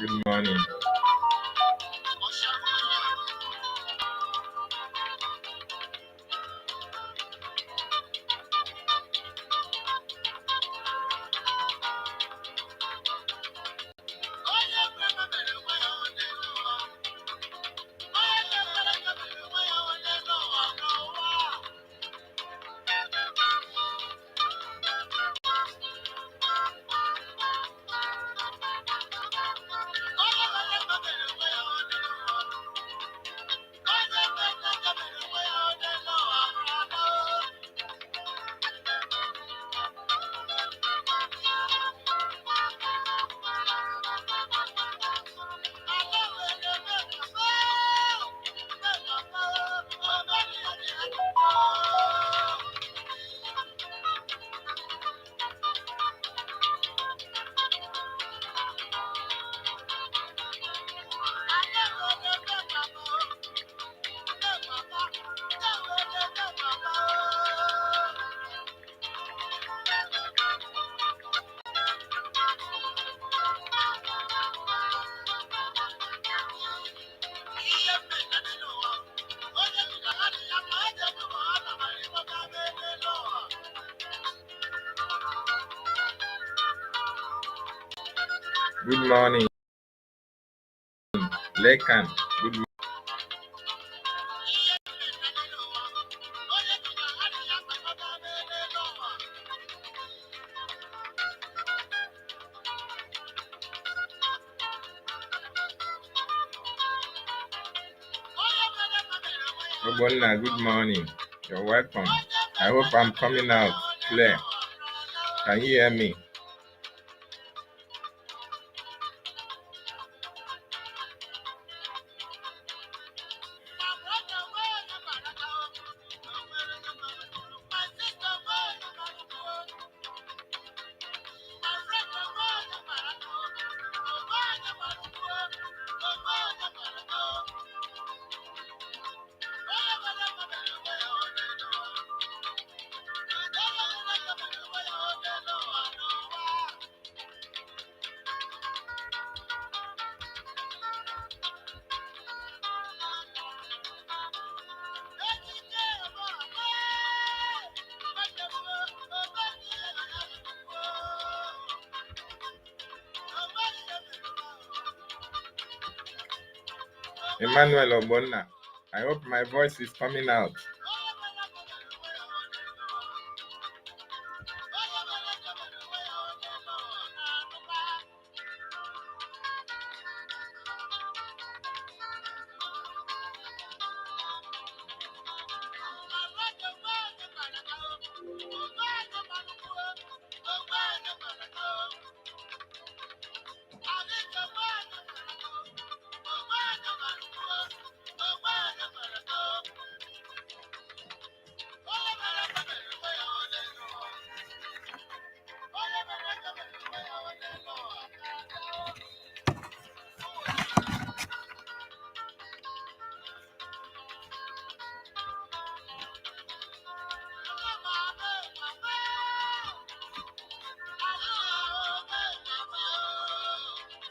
Good morning. Good morning, Lekan. Good morning. Obonna, good morning. You're welcome. I hope I'm coming out clear. Can you hear me? Emmanuel Obonna, I hope my voice is coming out.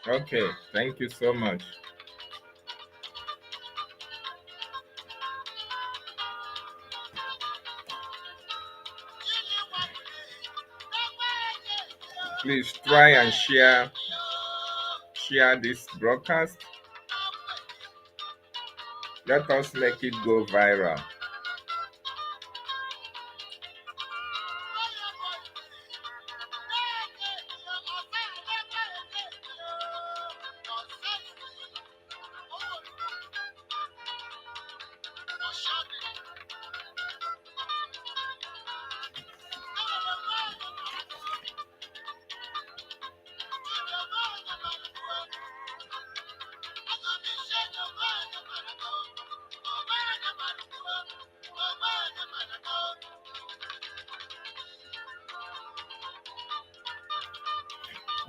Okay, thank you so much. Please try and share this broadcast. Let us make it go viral.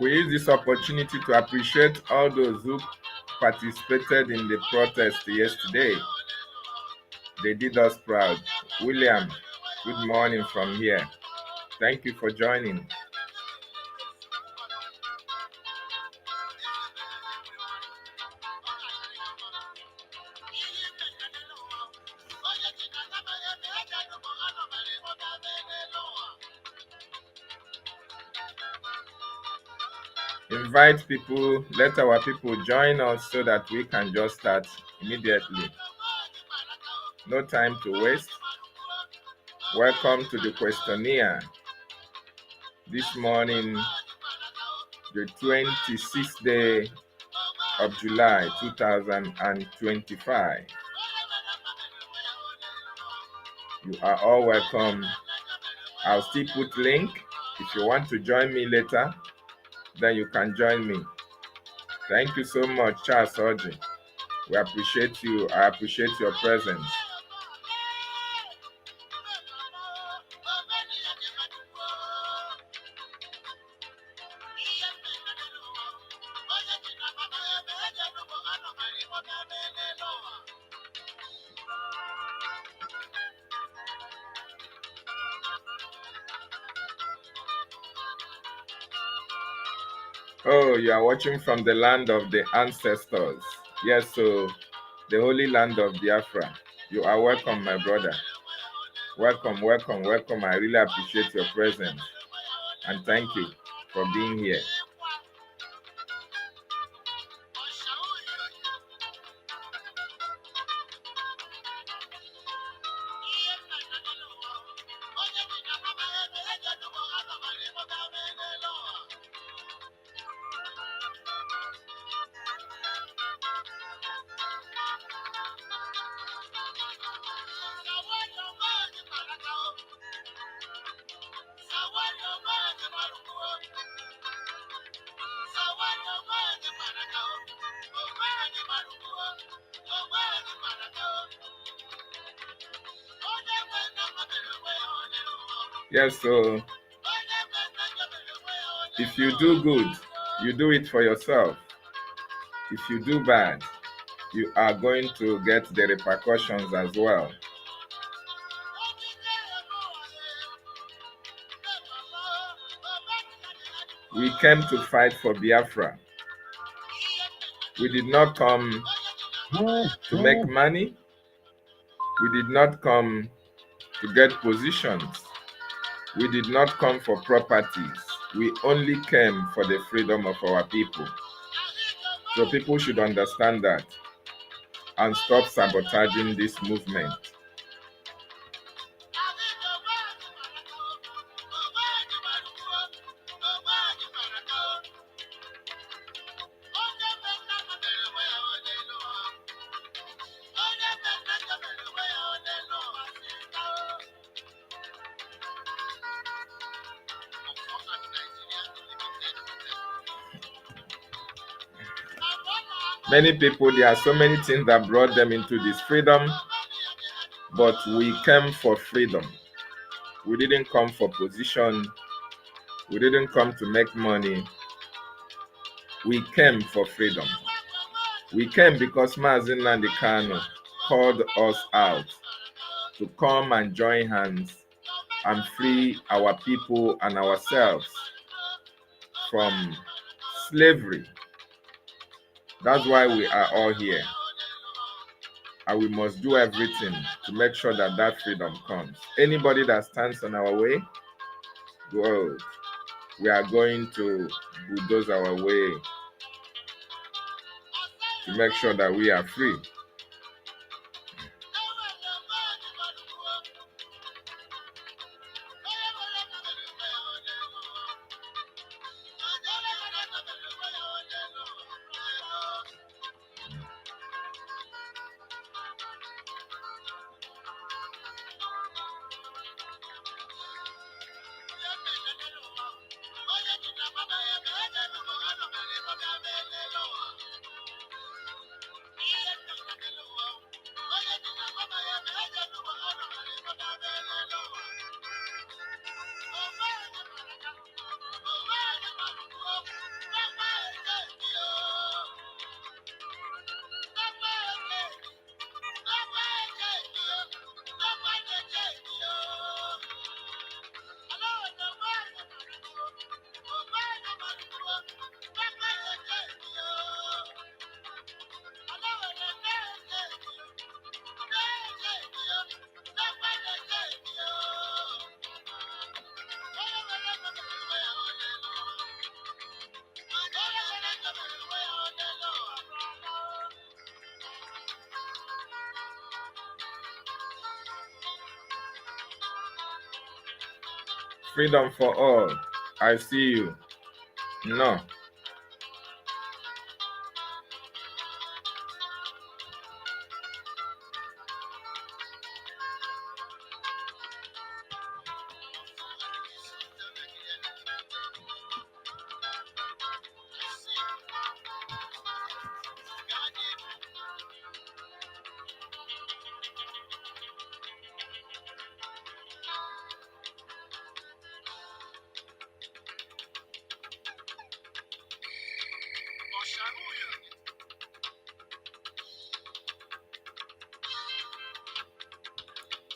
We use this opportunity to appreciate all those who participated in the protest yesterday. They did us proud. William, good morning from here. Thank you for joining. Invite people, let our people join us so that we can just start immediately. No time to waste. Welcome to the questionnaire. This morning, the 26th day of July 2025. You are all welcome. I'll still put link. If you want to join me later, then you can join me. Thank you so much, Charles Audrey. We appreciate you. I appreciate your presence. Oh, you are watching from the land of the ancestors. Yes, so the holy land of Biafra. You are welcome, my brother. Welcome, welcome, welcome. I really appreciate your presence. And thank you for being here. Yes, so if you do good, you do it for yourself. If you do bad, you are going to get the repercussions as well. We came to fight for Biafra. We did not come to make money. We did not come to get positions. We did not come for properties. We only came for the freedom of our people. So people should understand that and stop sabotaging this movement. Many people, there are so many things that brought them into this freedom, but we came for freedom. We didn't come for position. We didn't come to make money. We came for freedom. We came because Mazi Nnamdi Kanu called us out to come and join hands and free our people and ourselves from slavery. That's why we are all here. And we must do everything to make sure that that freedom comes. Anybody that stands on our way, well, we are going to bulldoze our way to make sure that we are free. Freedom for all. I see you. No.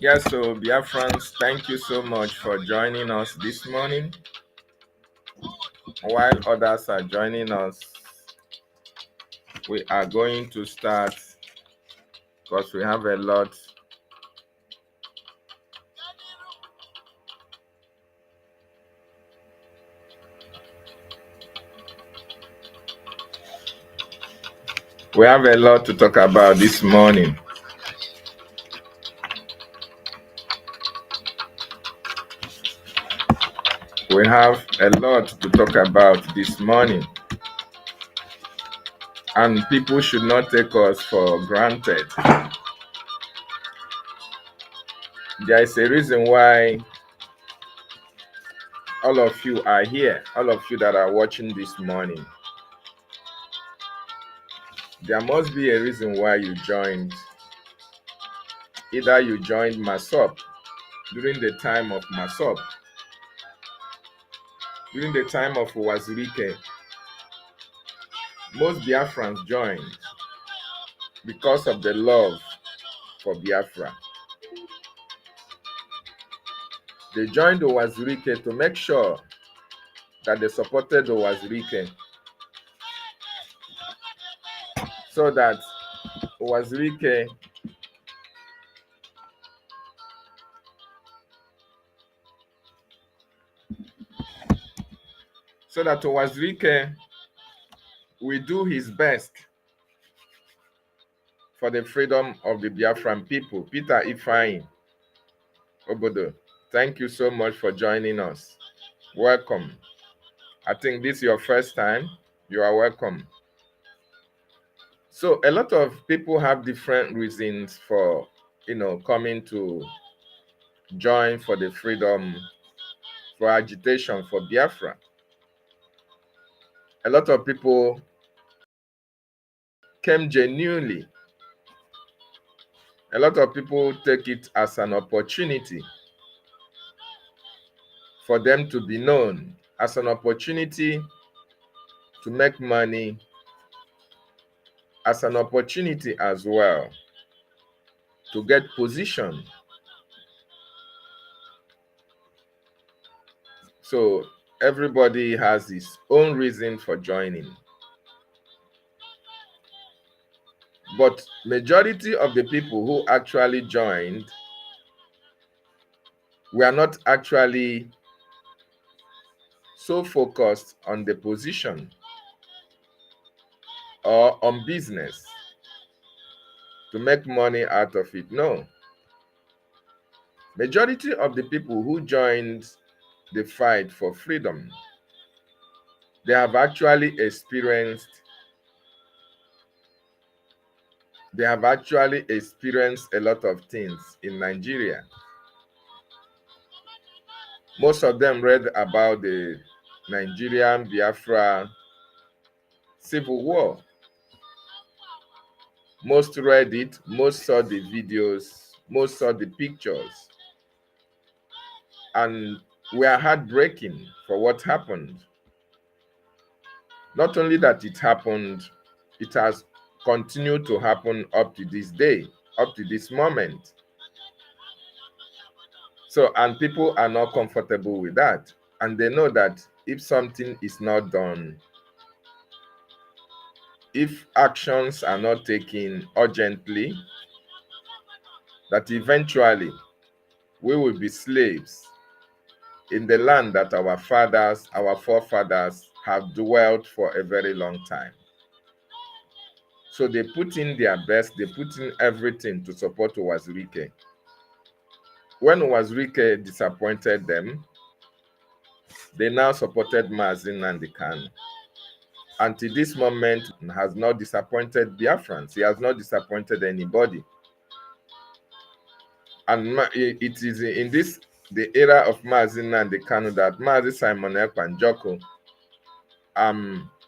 Yes, so Biafrans, thank you so much for joining us this morning. While others are joining us, we are going to start because we have a lot. We have a lot to talk about this morning. We have a lot to talk about this morning. And people should not take us for granted. There is a reason why all of you are here, all of you that are watching this morning. There must be a reason why you joined. Either you joined MASOP during the time of MASOP, during the time of Ohamadike. Most Biafrans joined because of the love for Biafra. They joined Ohamadike to make sure that they supported Ohamadike so that Ohamadike will do his best for the freedom of the Biafran people. Peter Ifeanyi Obodo, thank you so much for joining us. Welcome. I think this is your first time. You are welcome. So a lot of people have different reasons for, coming to join for the freedom, for agitation for Biafra. A lot of people came genuinely. A lot of people take it as an opportunity for them to be known, as an opportunity to make money, as an opportunity as well to get position. So everybody has his own reason for joining. But majority of the people who actually joined were not actually so focused on the position or on business to make money out of it. No. Majority of the people who joined the fight for freedom, they have actually experienced a lot of things in Nigeria. Most of them read about the Nigerian Biafra civil war. Most read it, most saw the videos, most saw the pictures, and we are heartbreaking for what happened. Not only that it happened, it has continued to happen up to this day, up to this moment. So, and people are not comfortable with that. And they know that if something is not done, if actions are not taken urgently, that eventually we will be slaves in the land that our fathers, our forefathers have dwelt for a very long time. So they put in their best, they put in everything to support Ohamadike. When Ohamadike disappointed them, They now supported MSEN and the Kanu. Until this moment, has not disappointed Biafrans. He has not disappointed anybody. And it is in this the era of MSEN and the Kanu that Mazi Simon Ekpa and Joko,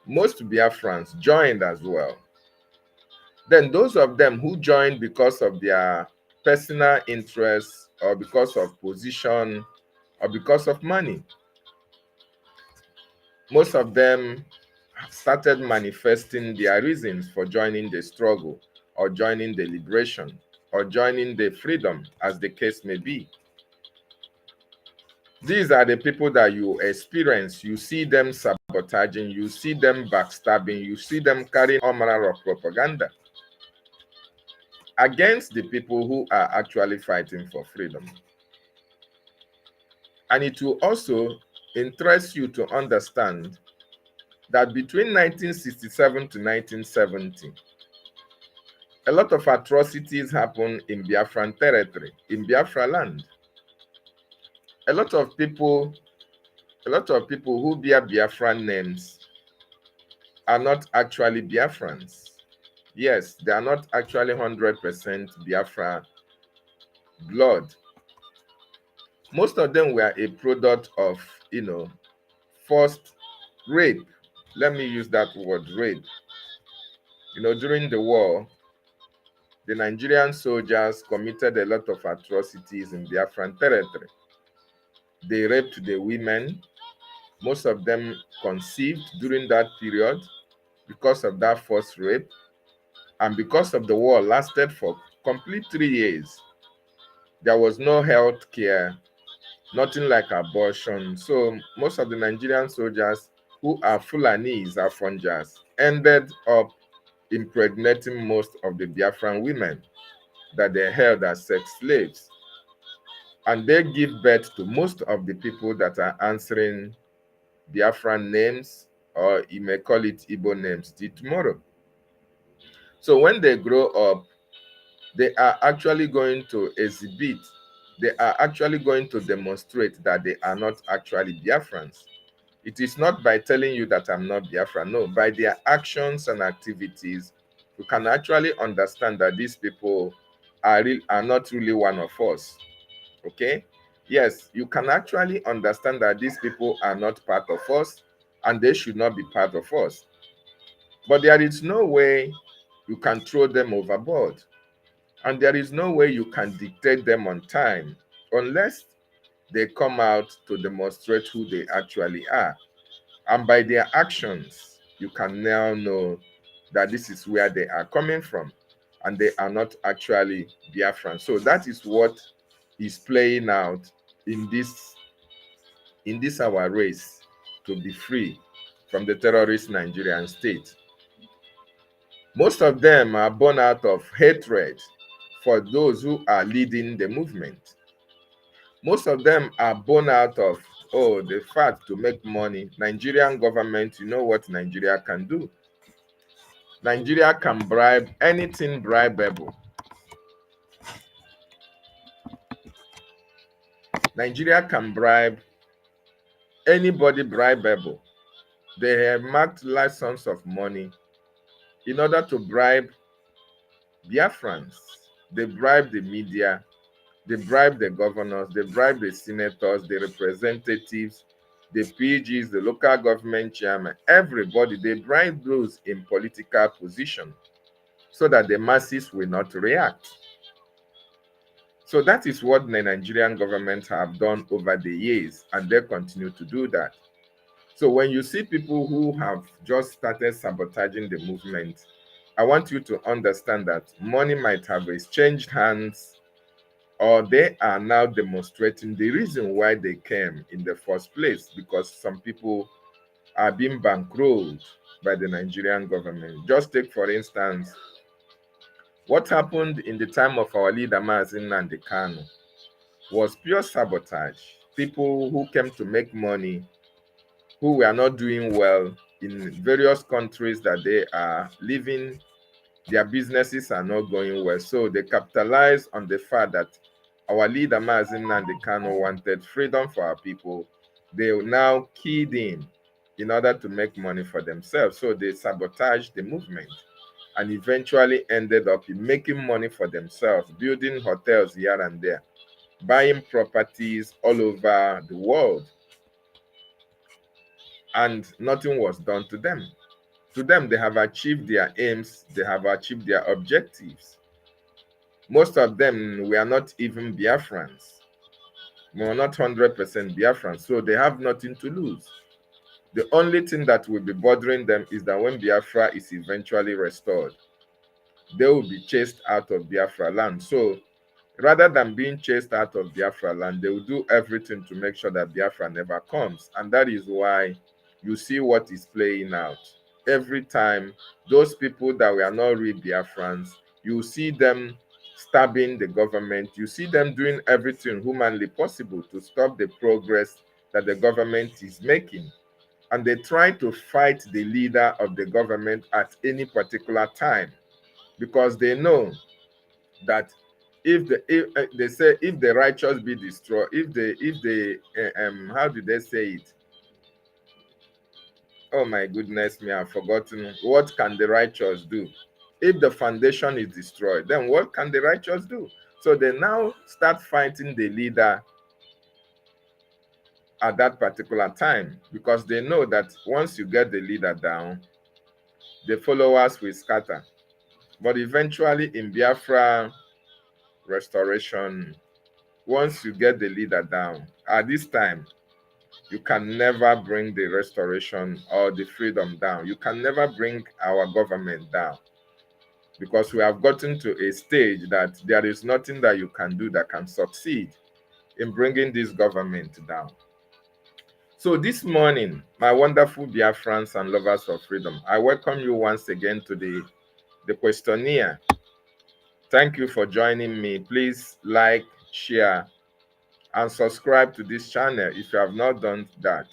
most Biafrans joined as well. Then those of them who joined because of their personal interests or because of position or because of money, most of them started manifesting their reasons for joining the struggle or joining the liberation or joining the freedom, as the case may be. These are the people that you experience. You see them sabotaging, you see them backstabbing, you see them carrying all manner of propaganda against the people who are actually fighting for freedom. And it will also interest you to understand that between 1967 to 1970, a lot of atrocities happened in Biafran territory, in Biafra land. A lot of people who bear Biafran names are not actually Biafrans. Yes, they are not actually 100% Biafra blood. Most of them were a product of, forced rape. Let me use that word, rape. During the war, the Nigerian soldiers committed a lot of atrocities in Biafran territory. They raped the women. Most of them conceived during that period because of that forced rape. And because of the war lasted for complete 3 years, there was no health care, nothing like abortion. So most of the Nigerian soldiers who are Fulanis, Afonjas, ended up impregnating most of the Biafran women that they held as sex slaves. And they give birth to most of the people that are answering Biafran names, or you may call it Igbo names, till tomorrow. So when they grow up, they are actually going to exhibit, they are actually going to demonstrate that they are not actually Biafrans. It is not by telling you that I'm not Biafran. No, by their actions and activities, you can actually understand that these people are not really one of us. Okay? Yes, you can actually understand that these people are not part of us and they should not be part of us. But there is no way you can throw them overboard. And there is no way you can dictate them on time unless they come out to demonstrate who they actually are. And by their actions, you can now know that this is where they are coming from and they are not actually Biafran. So that is what is playing out in this our race to be free from the terrorist Nigerian state. Most of them are born out of hatred for those who are leading the movement. Most of them are born out of, the fact to make money. Nigerian government, you know what Nigeria can do? Nigeria can bribe anything bribable. Nigeria can bribe anybody bribable. They have marked large sums of money in order to bribe Biafrans. They bribe the media, they bribe the governors, they bribe the senators, the representatives, the PGs, the local government chairman, everybody. They bribe those in political position so that the masses will not react. So that is what the Nigerian government have done over the years, and they continue to do that. So when you see people who have just started sabotaging the movement, I want you to understand that money might have exchanged hands, or they are now demonstrating the reason why they came in the first place, because some people are being bankrolled by the Nigerian government. Just take, for instance, what happened in the time of our leader MSEN and the Kanu was pure sabotage. People who came to make money, who were not doing well in various countries that they are living, their businesses are not going well. So they capitalized on the fact that our leader MSEN and the Kanu wanted freedom for our people. They now keyed in order to make money for themselves. So they sabotaged the movement and eventually ended up in making money for themselves, building hotels here and there, buying properties all over the world, and nothing was done to them. To them, they have achieved their aims, they have achieved their objectives. Most of them were not even Biafrans. We were not 100% Biafrans, so they have nothing to lose. The only thing that will be bothering them is that when Biafra is eventually restored, they will be chased out of Biafra land. So rather than being chased out of Biafra land, they will do everything to make sure that Biafra never comes. And that is why you see what is playing out. Every time, those people that were not real Biafrans, you see them stabbing the government. You see them doing everything humanly possible to stop the progress that the government is making. And they try to fight the leader of the government at any particular time, because they know that if they say if the righteous be destroyed, if how do they say it? Oh my goodness me, I've forgotten. What can the righteous do? If the foundation is destroyed, then what can the righteous do? So they now start fighting the leader at that particular time, because they know that once you get the leader down, the followers will scatter. But eventually in Biafra restoration, once you get the leader down, at this time, you can never bring the restoration or the freedom down. You can never bring our government down, because we have gotten to a stage that there is nothing that you can do that can succeed in bringing this government down. So this morning, my wonderful Biafrans and lovers of freedom, I welcome you once again to the questionnaire. Thank you for joining me. Please like, share, and subscribe to this channel if you have not done that.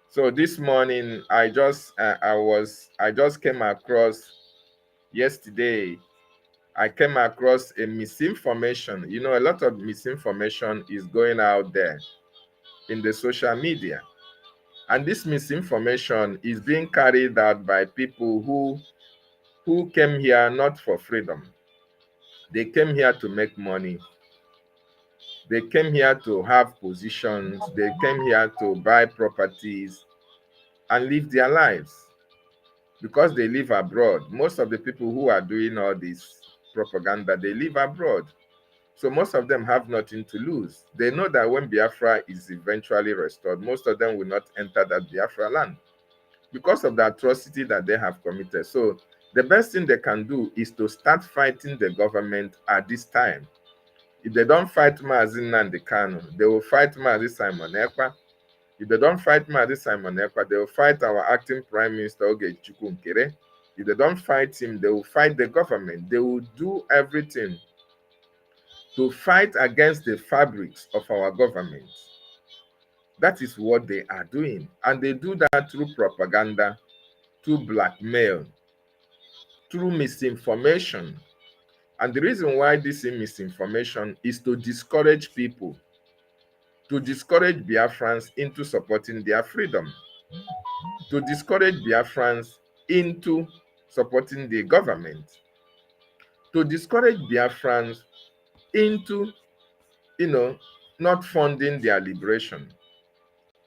So this morning, I just came across yesterday. I came across a misinformation. You know, a lot of misinformation is going out there in the social media, and this misinformation is being carried out by people who came here not for freedom. They came here to make money. They came here to have positions. They came here to buy properties and live their lives, because they live abroad. Most of the people who are doing all this propaganda, they live abroad. So most of them have nothing to lose. They know that when Biafra is eventually restored, most of them will not enter that Biafra land because of the atrocity that they have committed. So the best thing they can do is to start fighting the government at this time. If they don't fight Mazi Nnamdi Kanu, they will fight Mazi Simon Ekpa. If they don't fight Mazi Simon Ekpa, they will fight our acting Prime Minister Ogechukwu Nkere. If they don't fight him, they will fight the government. They will do everything to fight against the fabrics of our government. That is what they are doing. And they do that through propaganda, through blackmail, through misinformation. And the reason why this is misinformation is to discourage people, to discourage Biafrans into supporting their freedom, to discourage Biafrans into supporting the government, to discourage Biafrans into, not funding their liberation.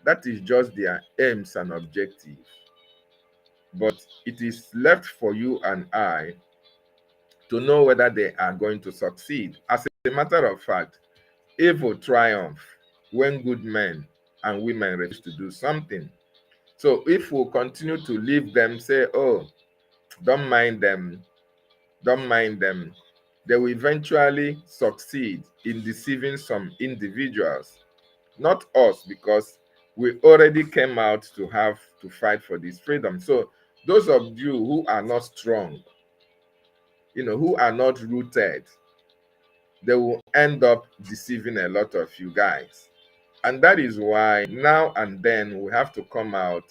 That is just their aims and objectives. But it is left for you and I to know whether they are going to succeed. As a matter of fact, evil triumph when good men and women refuse to do something. So if we continue to leave them, say, oh, don't mind them, don't mind them, they will eventually succeed in deceiving some individuals. Not us, because we already came out to have to fight for this freedom. So those of you who are not strong, who are not rooted, they will end up deceiving a lot of you guys. And that is why now and then we have to come out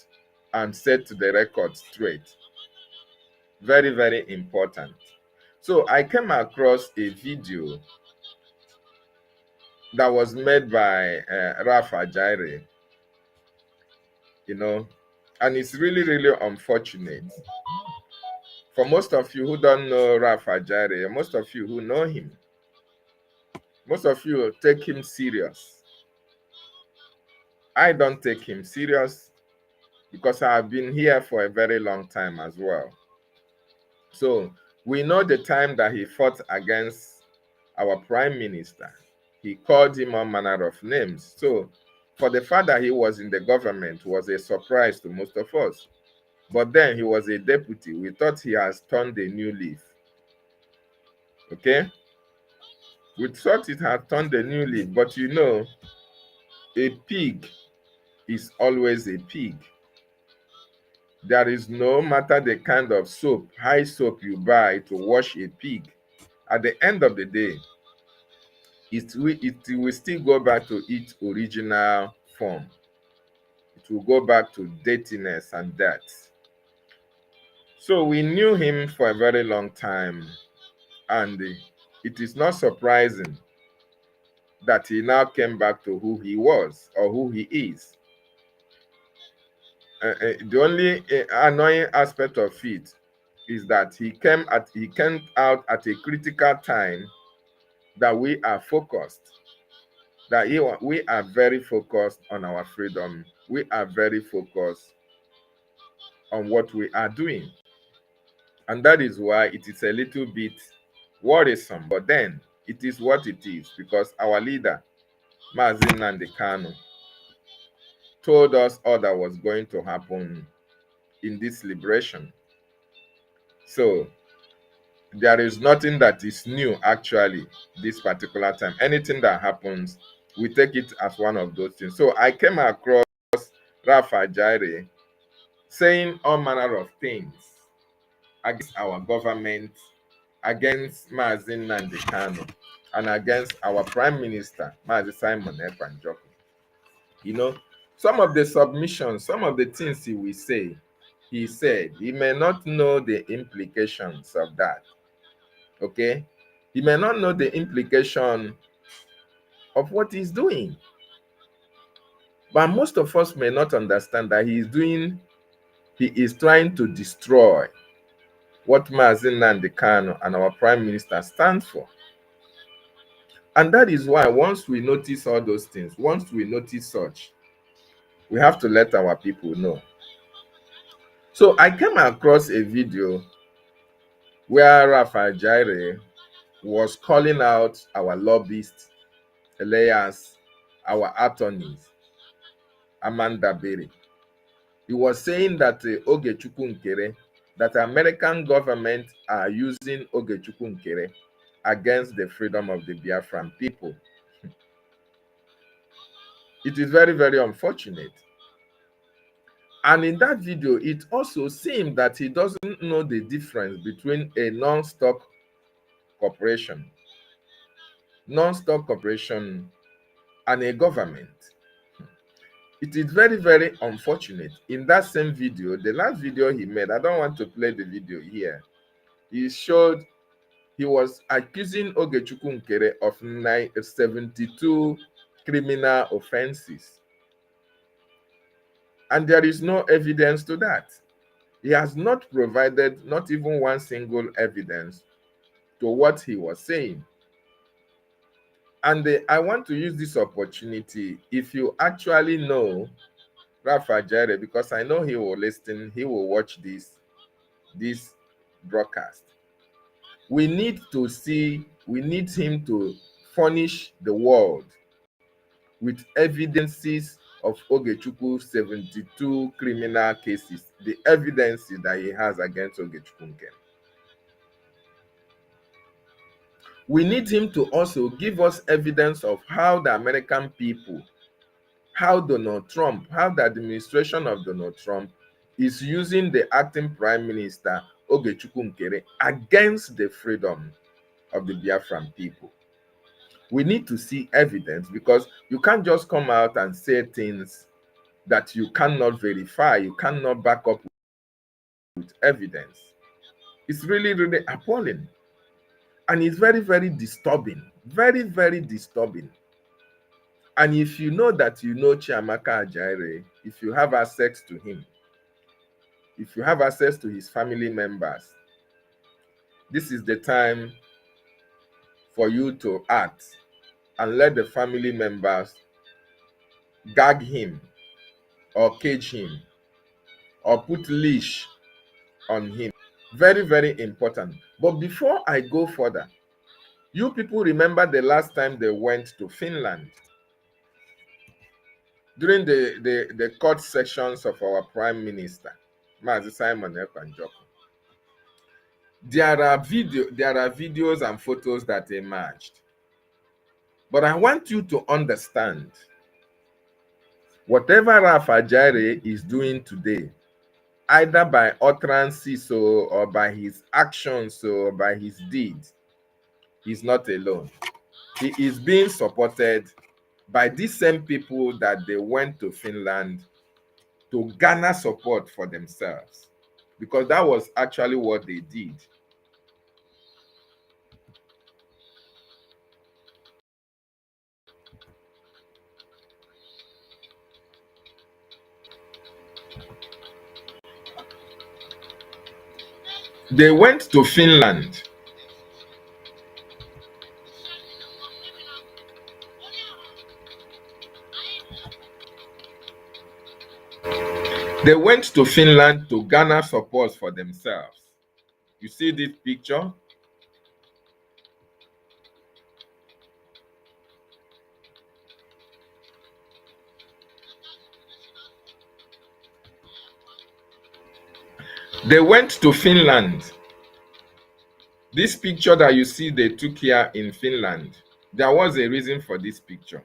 and set the record straight. Very, very important. So I came across a video that was made by Rafa Jaire. you know, and it's really, really unfortunate. For most of you who don't know Ralph Ajare, most of you who know him, most of you take him serious. I don't take him serious because I've been here for a very long time as well. So we know the time that he fought against our prime minister. He called him all manner of names. So for the fact that he was in the government was a surprise to most of us. But then he was a deputy. We thought he has turned a new leaf. Okay? We thought it had turned a new leaf. But you know, a pig is always a pig. There is no matter the kind of soap, high soap you buy to wash a pig. At the end of the day, it will still go back to its original form. It will go back to dirtiness and dirt. So we knew him for a very long time, and it is not surprising that he now came back to who he was or who he is. The only annoying aspect of it is that he came out at a critical time that we are focused, that we are very focused on our freedom. We are very focused on what we are doing. And that is why it is a little bit worrisome. But then it is what it is, because our leader, MSEN Kanu, told us all that was going to happen in this liberation. So there is nothing that is new actually this particular time. Anything that happens, we take it as one of those things. So I came across Ralph Ajare saying all manner of things against our government, against MSEN Kanu, and against our Prime Minister, Mazi Simon Ekpanjoku. You know, some of the submissions, some of the things he will say, he said, he may not know the implications of that. Okay? He may not know the implication of what he's doing. But most of us may not understand that he is trying to destroy what MSEN Kanu and our Prime Minister stands for. And that is why once we notice all those things, once we notice such, we have to let our people know. So I came across a video where Ralph Ajare was calling out our lobbyists, alias our attorneys, Amanda Berry. He was saying that Ogechukwu Nkere, that the American government are using Ogechukwu Nkere against the freedom of the Biafran people. It is very, very unfortunate. And in that video, it also seemed that he doesn't know the difference between a non-stock corporation, and a government. It is very, very unfortunate. In that same video, the last video he made, I don't want to play the video here, he was accusing Ogechukwu Nkere of 72 criminal offenses. And there is no evidence to that. He has not provided not even one single evidence to what he was saying. And I want to use this opportunity, if you actually know Ralph Ajare, because I know he will listen, he will watch this broadcast. We need him to furnish the world with evidences of Ogechukwu 72 criminal cases, the evidences that he has against Ogechukwu Nkere. We need him to also give us evidence of how the American people, how Donald Trump, how the administration of Donald Trump is using the acting prime minister, Ogechukwu Nkere, against the freedom of the Biafran people. We need to see evidence, because you can't just come out and say things that you cannot verify, you cannot back up with evidence. It's really, really appalling. And it's very, very disturbing. Very, very disturbing. And if you know that you know Chiamaka Ajare, if you have access to him, if you have access to his family members, this is the time for you to act and let the family members gag him or cage him or put leash on him. Very, very important. But before I go further, you people remember the last time they went to Finland? During the court sessions of our Prime Minister, Mazi Simon Ekwanjoko, there are videos and photos that emerged. But I want you to understand, whatever Ralph Ajare is doing today, either by utterances or by his actions or by his deeds, he's not alone. He is being supported by these same people that they went to Finland to garner support for themselves, because that was actually what they did. They went to Finland to garner support for themselves. You see this picture? They went to Finland. This picture that you see they took here in Finland, there was a reason for this picture.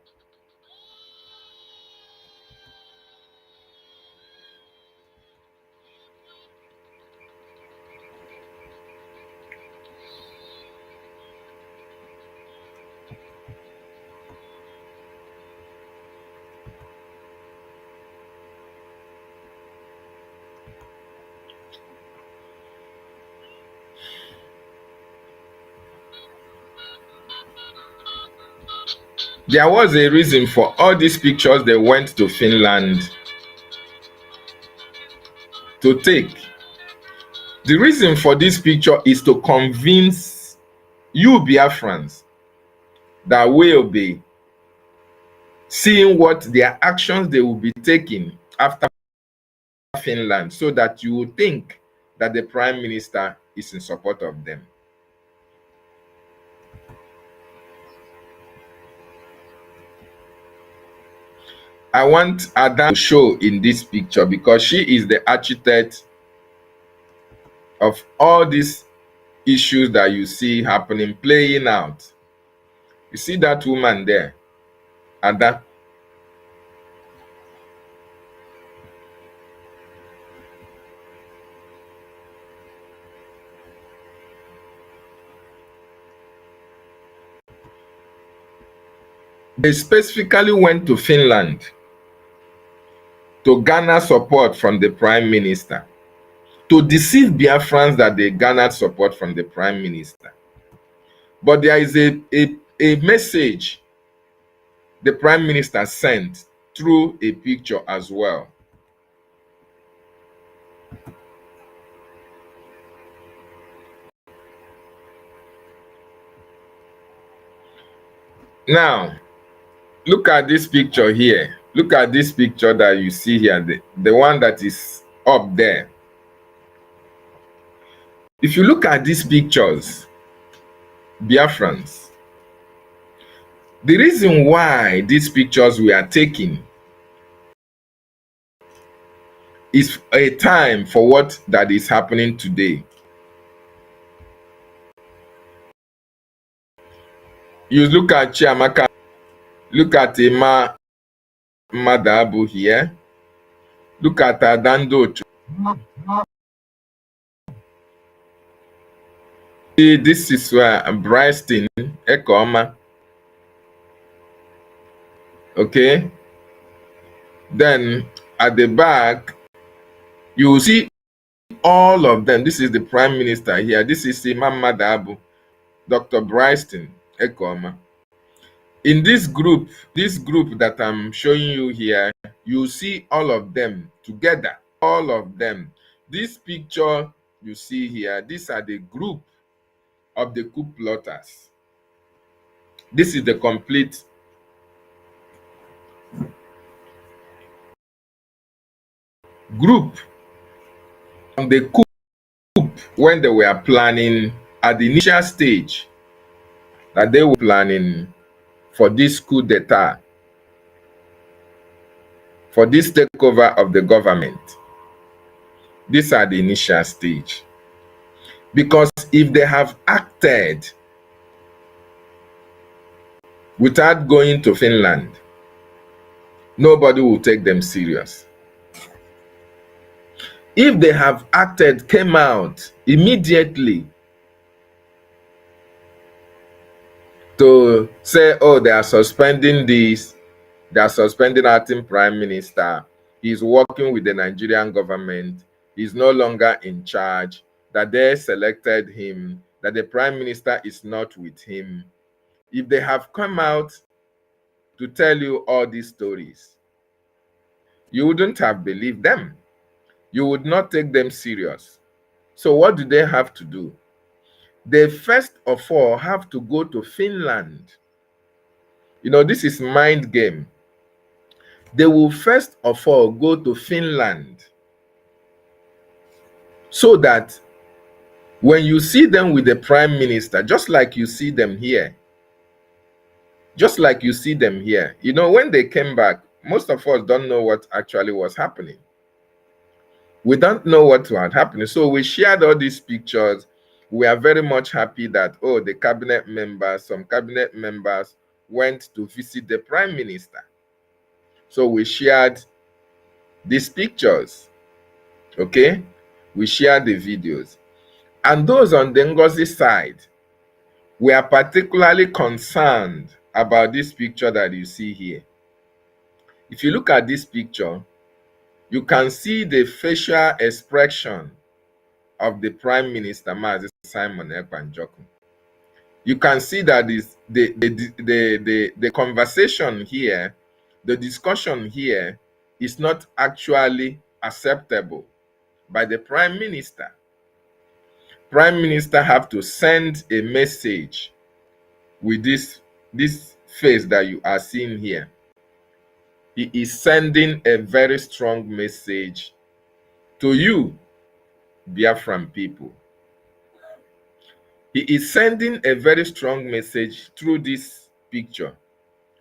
There was a reason for all these pictures they went to Finland to take. The reason for this picture is to convince you Biafrans that will be seeing what their actions they will be taking after Finland, so that you will think that the Prime Minister is in support of them. I want Ada to show in this picture because she is the architect of all these issues that you see happening, playing out. You see that woman there, Ada? They specifically went to Finland to garner support from the Prime Minister, to deceive Biafrans that they garnered support from the Prime Minister. But there is a message the Prime Minister sent through a picture as well. Now, look at this picture here. Look at this picture that you see here, the one that is up there. If you look at these pictures, Biafrans, the reason why these pictures we are taking is a time for what that is happening today. You look at Chiamaka, look at Emma Madabu here, look at Adando. This is where Bryston Ekoma. Okay, then at the back you see all of them. This is the Prime Minister here. This is Imam Madabu, Dr. Bryston Ekoma. In this group that I'm showing you here, You see all of them together, all of them. This picture you see here, these are the group of the coup plotters. This is the complete group on the coup when they were planning at the initial stage that they were planning for this coup d'etat, for this takeover of the government. These are the initial stage. Because if they have acted without going to Finland, nobody will take them serious. If they have acted, came out immediately to say, oh, they are suspending this, they are suspending acting prime minister, he's working with the Nigerian government, he's no longer in charge, that they selected him, that the prime minister is not with him. If they have come out to tell you all these stories, you wouldn't have believed them. You would not take them serious. So what do they have to do? They first of all have to go to Finland. You know, this is mind game. They will first of all go to Finland so that when you see them with the prime minister, just like you see them here, you know, when they came back, most of us don't know what actually was happening. We don't know what had happened. So we shared all these pictures. We are very much happy that, oh, the cabinet members, some cabinet members went to visit the prime minister. So we shared these pictures, okay? We shared the videos. And those on the Ngozi side, we are particularly concerned about this picture that you see here. If you look at this picture, you can see the facial expression of the Prime Minister, Mazi Simon Ekpanjoku. You can see that the conversation here, the discussion here is not actually acceptable by the Prime Minister. Prime Minister have to send a message with this face that you are seeing here. He is sending a very strong message to you, Biafran people. He is sending a very strong message through this picture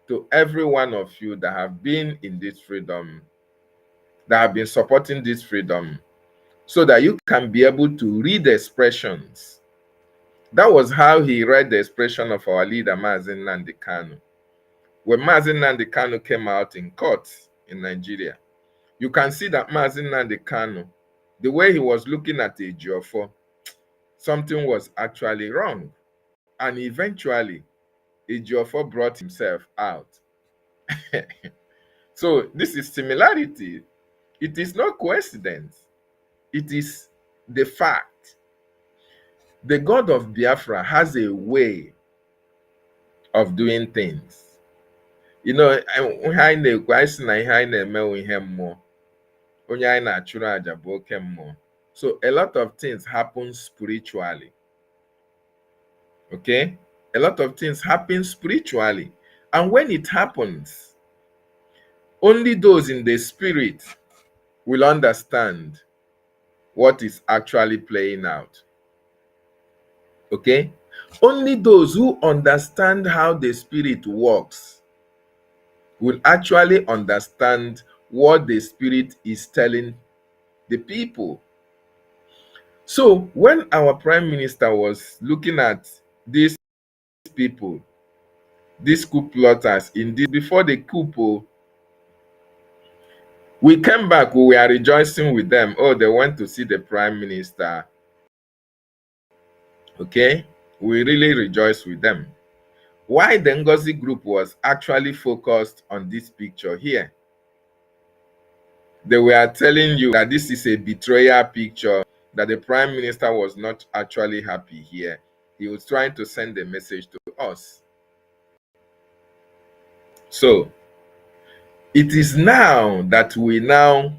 to every one of you that have been in this freedom, that have been supporting this freedom, so that you can be able to read the expressions. That was how he read the expression of our leader, Mazi Nnamdi Kanu. When Mazi Nnamdi Kanu came out in court in Nigeria, you can see that Mazi Nnamdi Kanu, the way he was looking at Ejiofor, something was actually wrong. And eventually, Ejiofor brought himself out. So this is similarity. It is not coincidence. It is the fact. The God of Biafra has a way of doing things. You know, so a lot of things happen spiritually. Okay? A lot of things happen spiritually. And when it happens, only those in the spirit will understand what is actually playing out. Okay? Only those who understand how the spirit works will actually understand what the spirit is telling the people. So when our prime minister was looking at these people, these coup plotters, in this, before the coup, we came back, we were rejoicing with them. Oh, they went to see the prime minister. Okay? We really rejoiced with them. Why the Ngozi group was actually focused on this picture here? They were telling you that this is a betrayal picture, that the prime minister was not actually happy here. He was trying to send a message to us. So, It is now that we now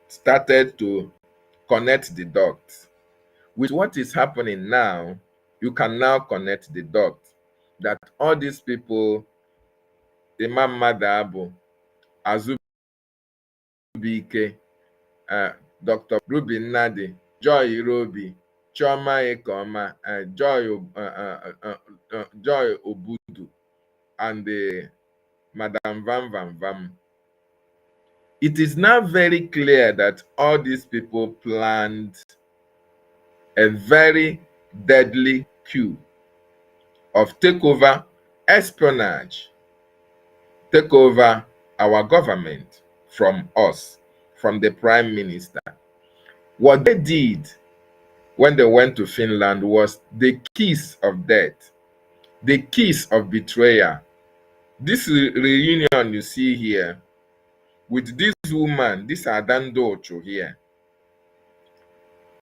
started to connect the dots. With what is happening now, you can now connect the dots that all these people, Imam Madabu, Azubike, Dr. Ruben Nadi, Joy Irobi, Chioma Ekoma, Joy Obudu, and Madam Vam Vam Vam. It is now very clear that all these people planned a very deadly coup of takeover, espionage, take over our government from us, from the prime minister. What they did when they went to Finland was the kiss of death, the kiss of betrayal. This reunion you see here with this woman, this Adando Ocho here,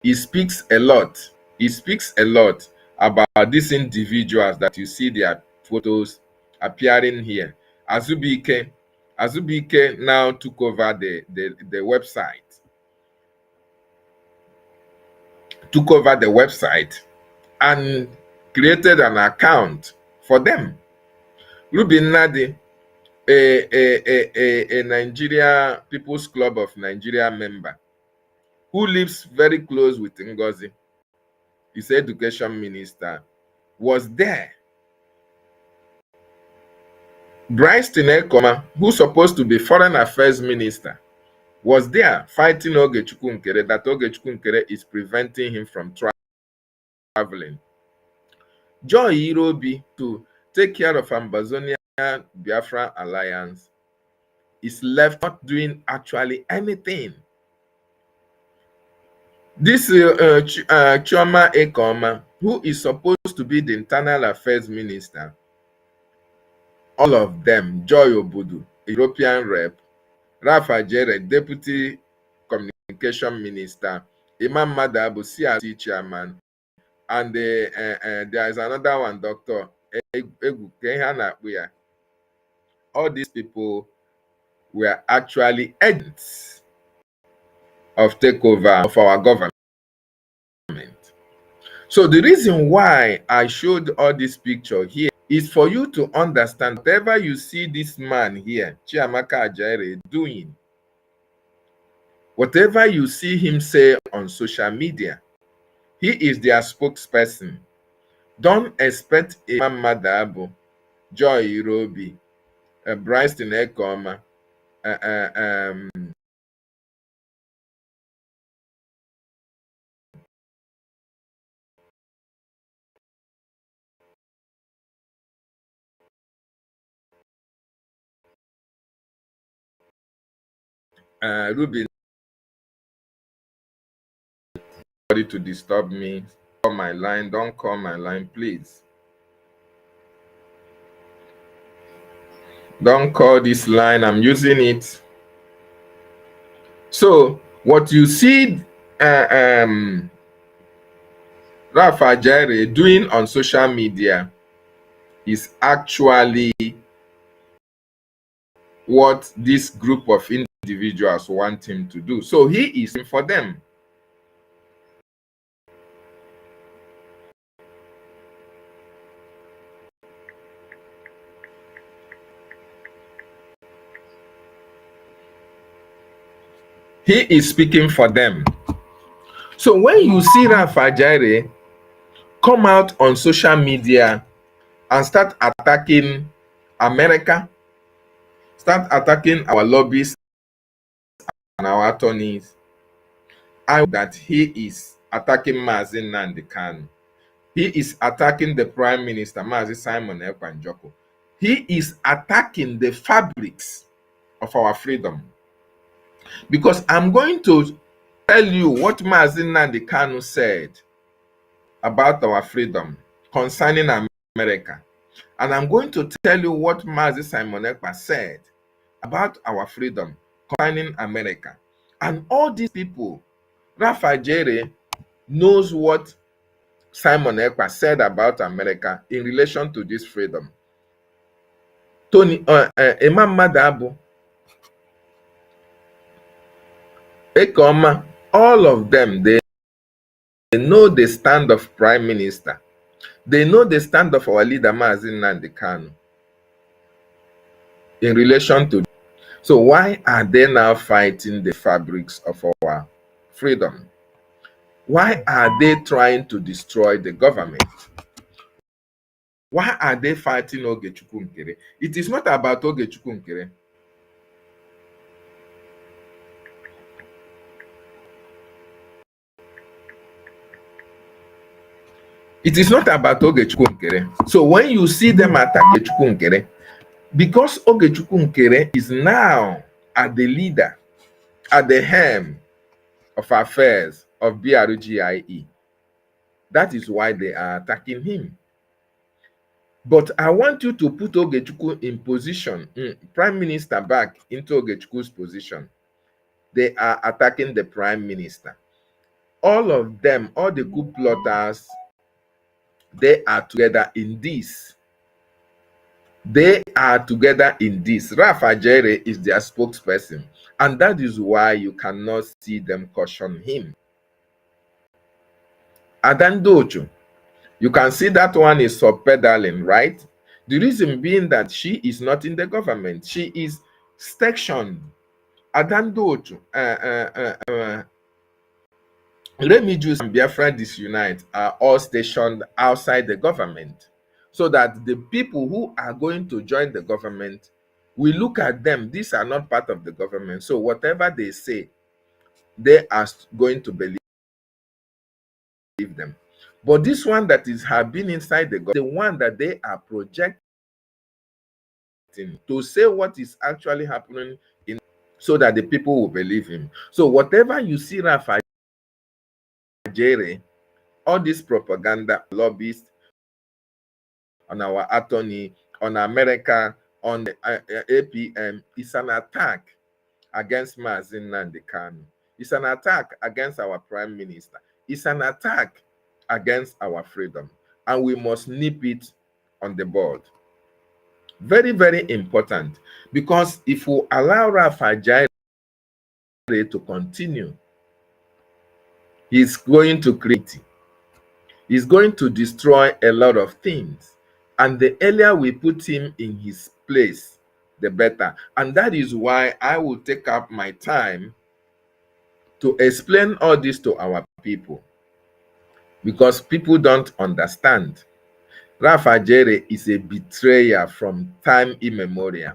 he speaks a lot. He speaks a lot about these individuals that you see their photos appearing here. Azubike now took over the website, and created an account for them. Ruben Nadi, a Nigeria People's Club of Nigeria member, who lives very close with Ngozi, his education minister, was there. Bryce Tinekoma, who's supposed to be foreign affairs minister, was there fighting Ogechukwu Nkere, that Ogechukwu Nkere is preventing him from traveling. Joy Irobi, to take care of Ambazonia Biafra alliance, is left not doing actually anything. This Chioma Ekoma, who is supposed to be the internal affairs minister, all of them, Joy Obudu, European rep, Rafa Jere, deputy communication minister, Imam Madabu, CRC chairman, and there is another one, Dr. Egu Kehana. All these people were actually agents of takeover of our government. So the reason why I showed all this picture here is for you to understand whatever you see this man here, Chiamaka Ajaire, doing, whatever you see him say on social media, he is their spokesperson. Don't expect Imam Madabu, Joy Irobi, Bryce Tinekoma, Ruby, to disturb me. Call my line. Don't call my line, please. Don't call this line. I'm using it. So what you see Rafa Jaire doing on social media is actually what this group of individuals want him to do. So he is for them. He is speaking for them. So when you see Rafa Jaire come out on social media and start attacking America, start attacking our lobbyists and our attorneys, I know that he is attacking Mazi Nnamdi Kanu. He is attacking the Prime Minister, Mazi Simon Ekpa Njoko. He is attacking the fabrics of our freedom. Because I'm going to tell you what Mazi Nnamdi Kanu said about our freedom concerning America. And I'm going to tell you what Mazi Simon Ekpa said about our freedom concerning America. And all these people, Rafa Jaire knows what Simon Ekpa said about America in relation to this freedom. Tony Imam Madabu, Ekoma, all of them, they know the stand of Prime Minister. They know the stand of our leader, Mazi Nnamdi Kanu, in relation to. So why are they now fighting the fabrics of our freedom? Why are they trying to destroy the government? Why are they fighting Ogechukwu Nkere? It is not about Ogechukwu Nkere. It is not about Ogechukwu Nkere. So when you see them attack Ogechukwu Nkere, because Ogechukwu Nkere is now at the leader, at the helm of affairs of BRGIE, that is why they are attacking him. But I want you to put Ogechukwu in position, Prime Minister back into Ogechukwu's position. They are attacking the Prime Minister. All of them, all the coup plotters, they are together in this. They are together in this. Rafa Jere is their spokesperson. And that is why you cannot see them caution him. Adandocho, you can see that one is sub-pedaling, right? The reason being that she is not in the government. She is sectioned. Adandocho, Remijus and Biafra Disunite are all stationed outside the government, so that the people who are going to join the government, we look at them. These are not part of the government. So whatever they say, they are going to believe them. But this one that is have been inside the one that they are projecting to say what is actually happening in, so that the people will believe him. So whatever you see Rafa Jere, all this propaganda lobbyists on our attorney, on America, on the APM, is an attack against Mazi Nnamdi Kanu. It's an attack against our Prime Minister. It's an attack against our freedom. And we must nip it on the board. Very, very important. Because if we allow Rafa Jere to continue, he's going to create, he's going to destroy a lot of things. And the earlier we put him in his place, the better. And that is why I will take up my time to explain all this to our people. Because people don't understand. Rafa Jere is a betrayer from time immemorial.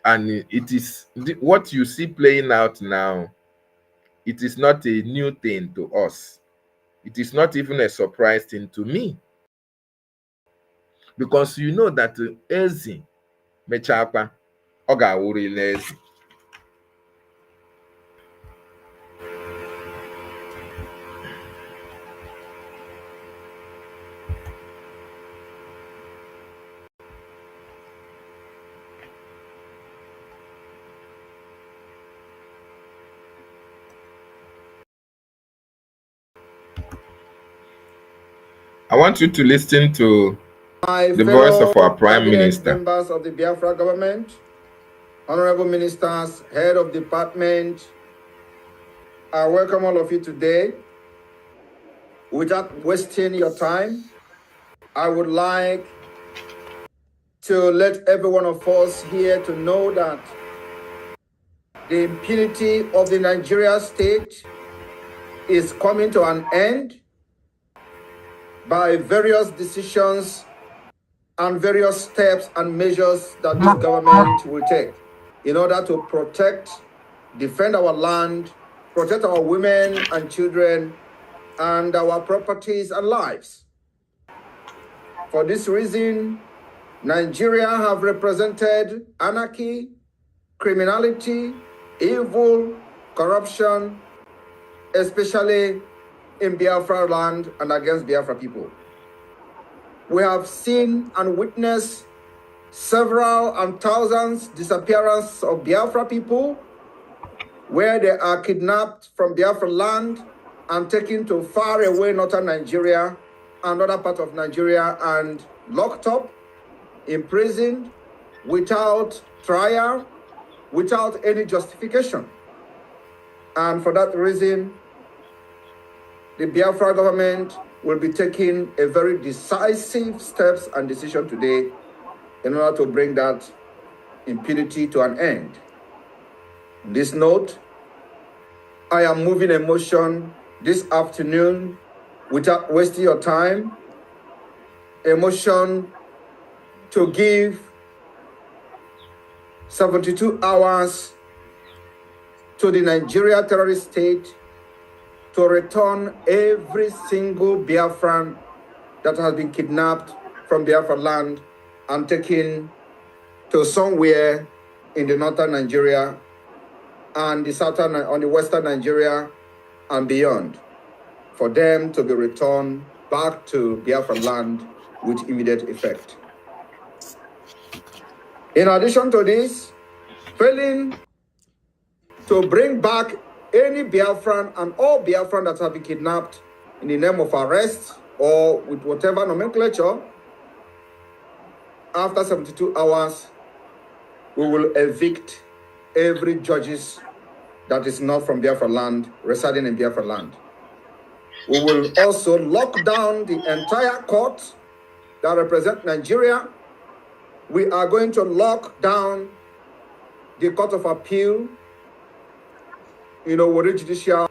And it is what you see playing out now. It is not a new thing to us. It is not even a surprise thing to me. Because you know that Ezi Mechapa Oga Wuri Lezi. I want you to listen to the voice of our Prime Minister. Members of the Biafra government, honorable ministers, head of department, I welcome all of you today. Without wasting your time, I would like to let every one of us here to know that the impunity of the Nigeria state is coming to an end by various decisions and various steps and measures that this government will take in order to protect, defend our land, protect our women and children, and our properties and lives. For this reason, Nigeria have represented anarchy, criminality, evil, corruption, especially in Biafra land and against Biafra people. We have seen and witnessed several and thousands disappearances of Biafra people, where they are kidnapped from Biafra land and taken to far away northern Nigeria and other parts of Nigeria and locked up, imprisoned, without trial, without any justification. And for that reason, the Biafra government will be taking a very decisive steps and decision today in order to bring that impunity to an end. On this note, I am moving a motion this afternoon without wasting your time, a motion to give 72 hours to the Nigeria terrorist state to return every single Biafran that has been kidnapped from Biafra land and taken to somewhere in the northern Nigeria and the western Nigeria and beyond, for them to be returned back to Biafra land with immediate effect. In addition to this, failing to bring back any Biafran and all Biafran that have been kidnapped in the name of arrest or with whatever nomenclature, after 72 hours, we will evict every judges that is not from Biafra land, residing in Biafra land. We will also lock down the entire court that represent Nigeria. We are going to lock down the Court of Appeal, with the judicial.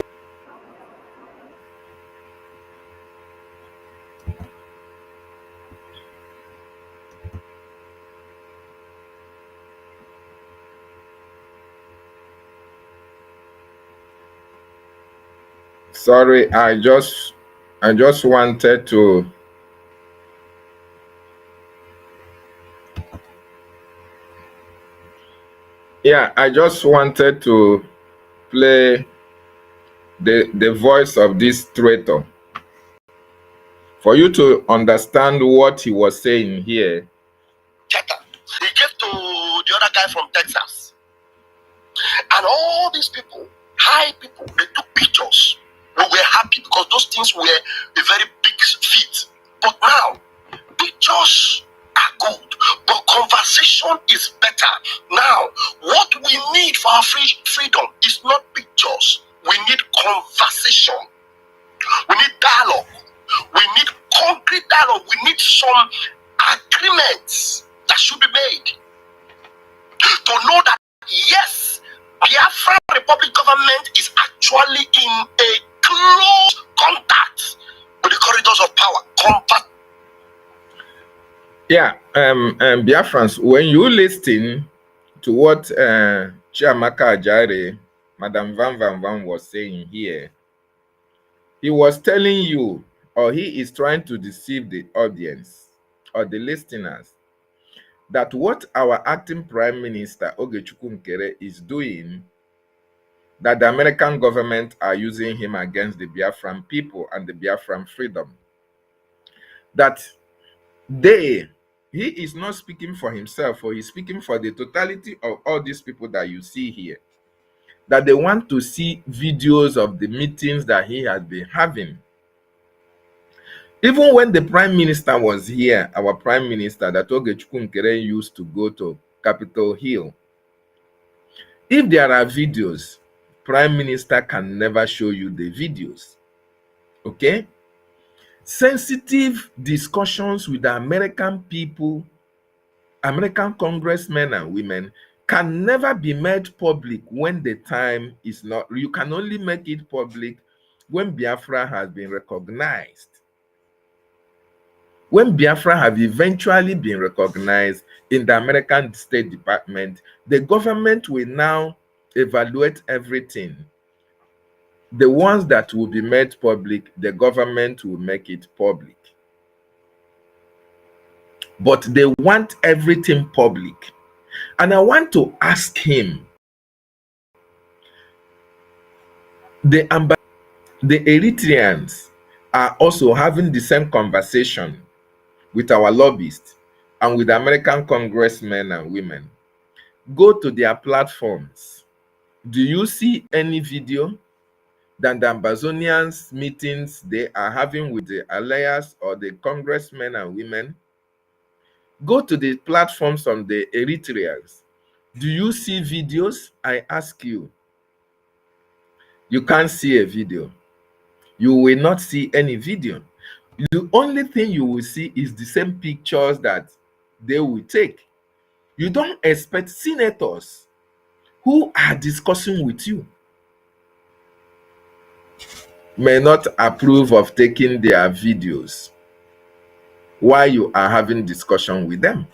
Sorry, I just wanted to I just wanted to play the voice of this traitor for you to understand what he was saying here. He gave to the other guy from Texas. And all these people, high people, they took pictures. We were happy because those things were a very big feat. But now, pictures are good, but conversation is better. Now, what we need for our freedom is not pictures. We need conversation. We need dialogue. We need concrete dialogue. We need some agreements that should be made to know that, yes, Biafra Republic government is actually in a close contact with the corridors of power. Biafrans, when you listen to what Chiamaka Ajare, Madam Van Van Van was saying here, he was telling you, or he is trying to deceive the audience or the listeners, that what our acting Prime Minister Ogechukwu Nkere is doing, that the American government are using him against the Biafran people and the Biafran freedom. That he is not speaking for himself, or he's speaking for the totality of all these people that you see here. That they want to see videos of the meetings that he has been having. Even when the Prime Minister was here, our Prime Minister, that Ogechukwu Nkere used to go to Capitol Hill. If there are videos, Prime Minister can never show you the videos. Okay? Sensitive discussions with the American people, American congressmen and women, can never be made public when the time is not. You can only make it public when Biafra has been recognized. When Biafra have eventually been recognized in the American State Department, the government will now evaluate everything. The ones that will be made public, the government will make it public. But they want everything public. And I want to ask him, the Eritreans are also having the same conversation with our lobbyists and with American congressmen and women. Go to their platforms. Do you see any video that the Ambazonians meetings they are having with the allies or the congressmen and women? Go to the platforms on the Eritreans. Do you see videos? I ask you. You can't see a video. You will not see any video. The only thing you will see is the same pictures that they will take. You don't expect senators who are discussing with you may not approve of taking their videos while you are having discussion with them.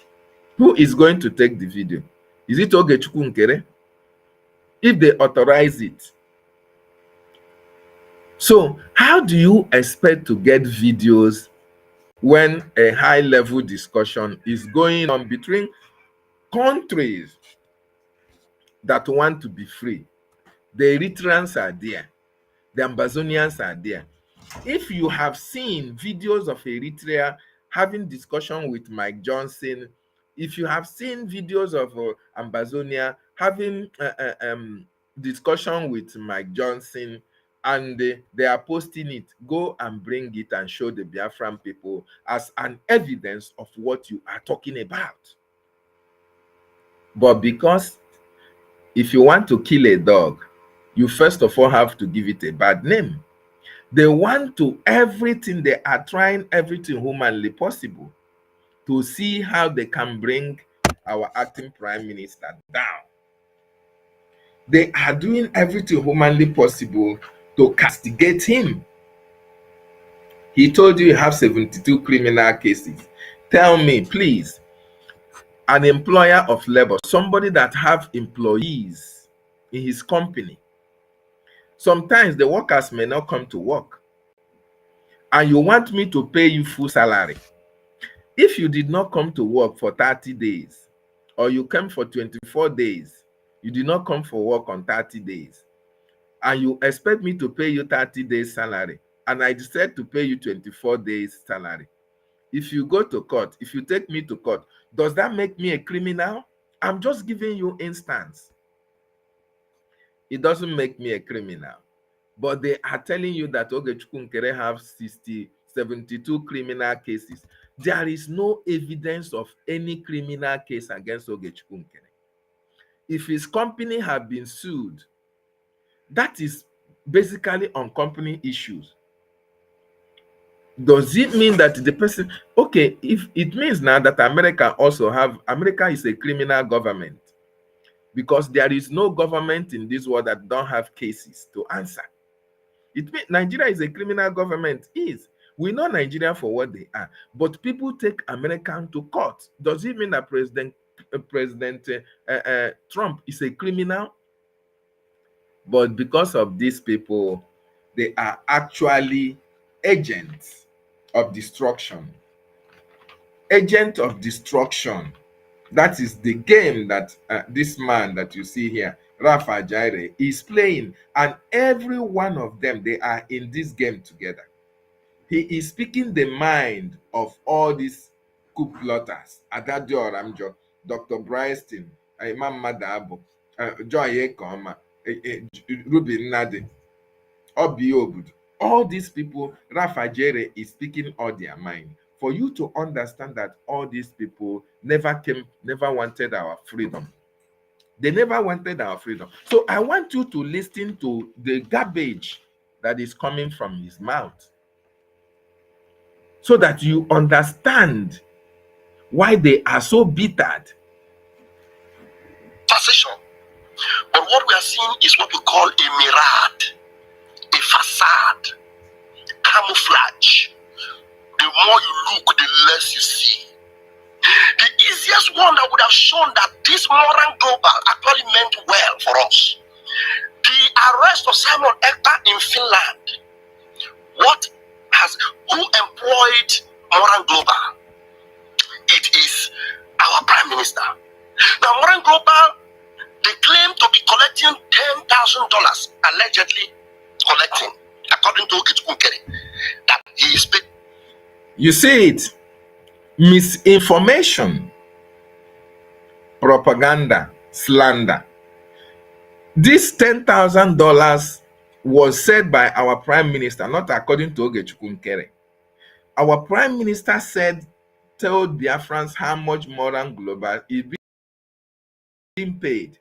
Who is going to take the video? Is it Ogechukwu Nkere? If they authorize it. So how do you expect to get videos when a high-level discussion is going on between countries that want to be free? The Eritreans are there. The Ambazonians are there. If you have seen videos of Eritrea having discussion with Mike Johnson, if you have seen videos of Ambazonia having discussion with Mike Johnson, and they are posting it, go and bring it and show the Biafran people as an evidence of what you are talking about. But because if you want to kill a dog, you first of all have to give it a bad name. They want to everything, they are trying everything humanly possible to see how they can bring our acting prime minister down. They are doing everything humanly possible to castigate him. He told you you have 72 criminal cases. Tell me, please, an employer of labor, somebody that have employees in his company, sometimes the workers may not come to work, and you want me to pay you full salary. If you did not come to work for 30 days, or you came for 24 days, you did not come for work on 30 days, and you expect me to pay you 30 days salary, and I decide to pay you 24 days salary. If you go to court, if you take me to court, does that make me a criminal? I'm just giving you instance. It doesn't make me a criminal. But they are telling you that Ogechukwu Nkere have 72 criminal cases. There is no evidence of any criminal case against Ogechukwu Nkere. If his company have been sued, that is basically on company issues. Does it mean that the person, okay, if it means now that America is a criminal government, because there is no government in this world that don't have cases to answer. It means Nigeria is a criminal government. We know Nigeria for what they are, but people take American to court. Does it mean that President Trump is a criminal? But because of these people, they are actually agents of destruction. Agent of destruction. That is the game that this man that you see here, Rafa Jaire, is playing. And every one of them, they are in this game together. He is speaking the mind of all these coup plotters. Adadio Ramjo, Dr. Bryston, Imam Madabo, Joy Ekoma, Ruben Nadi, Obiobud. All these people, Rafa Jaire is speaking all their mind. For you to understand that all these people never wanted our freedom. They never wanted our freedom. So I want you to listen to the garbage that is coming from his mouth, so that you understand why they are so bittered. Taxation. But what we are seeing is what we call a mirage, a facade, camouflage. The more you look, the less you see. The easiest one that would have shown that this Moran Global actually meant well for us. The arrest of Simon Ekpa in Finland. Who employed Moran Global? It is our Prime Minister. Now, Moran Global, they claim to be collecting $10,000, allegedly collecting, according to Ogechukwu Nkere, that he is paid. You see it? Misinformation, propaganda, slander. This $10,000 was said by our Prime Minister, not according to Ogechukwu Nkere. Our Prime Minister said told Biafrans how much Moran Global is being paid.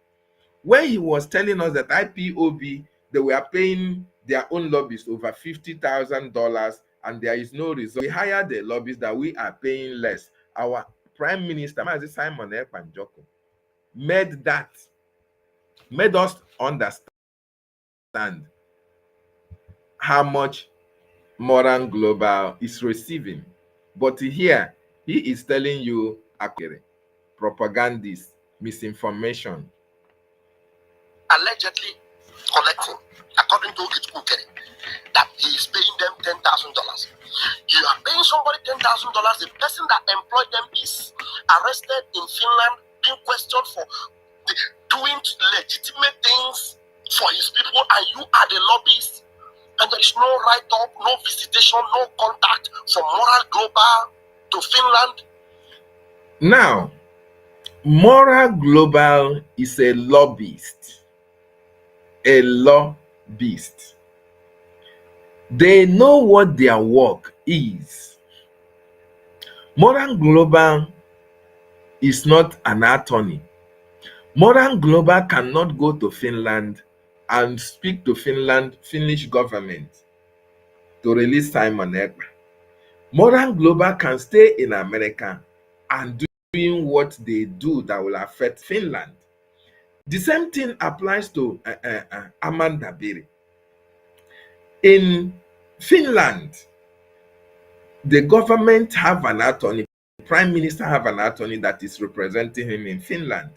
When he was telling us that IPOB, they were paying their own lobbyists over $50,000 and there is no result. We hired the lobbyists that we are paying less. Our Prime Minister, Mazi Simon Ekpanjoko, made us understand how much Moran Global is receiving. But here, he is telling you propagandist, misinformation. Allegedly collecting, according to Okechukwu, that he is paying them $10,000. You are paying somebody $10,000. The person that employed them is arrested in Finland, being questioned for doing legitimate things for his people, and you are the lobbyist. And there is no write-up, no visitation, no contact from Moral Global to Finland. Now, Moral Global is a lobbyist. A lobbyist. They know what their work is. Moral Global is not an attorney. Moral Global cannot go to Finland and speak to Finnish government to release Simon Ekpa. Moral Global can stay in America and doing what they do that will affect Finland. The same thing applies to Ohamadike. In Finland, the government have an attorney, the prime minister have an attorney that is representing him in Finland.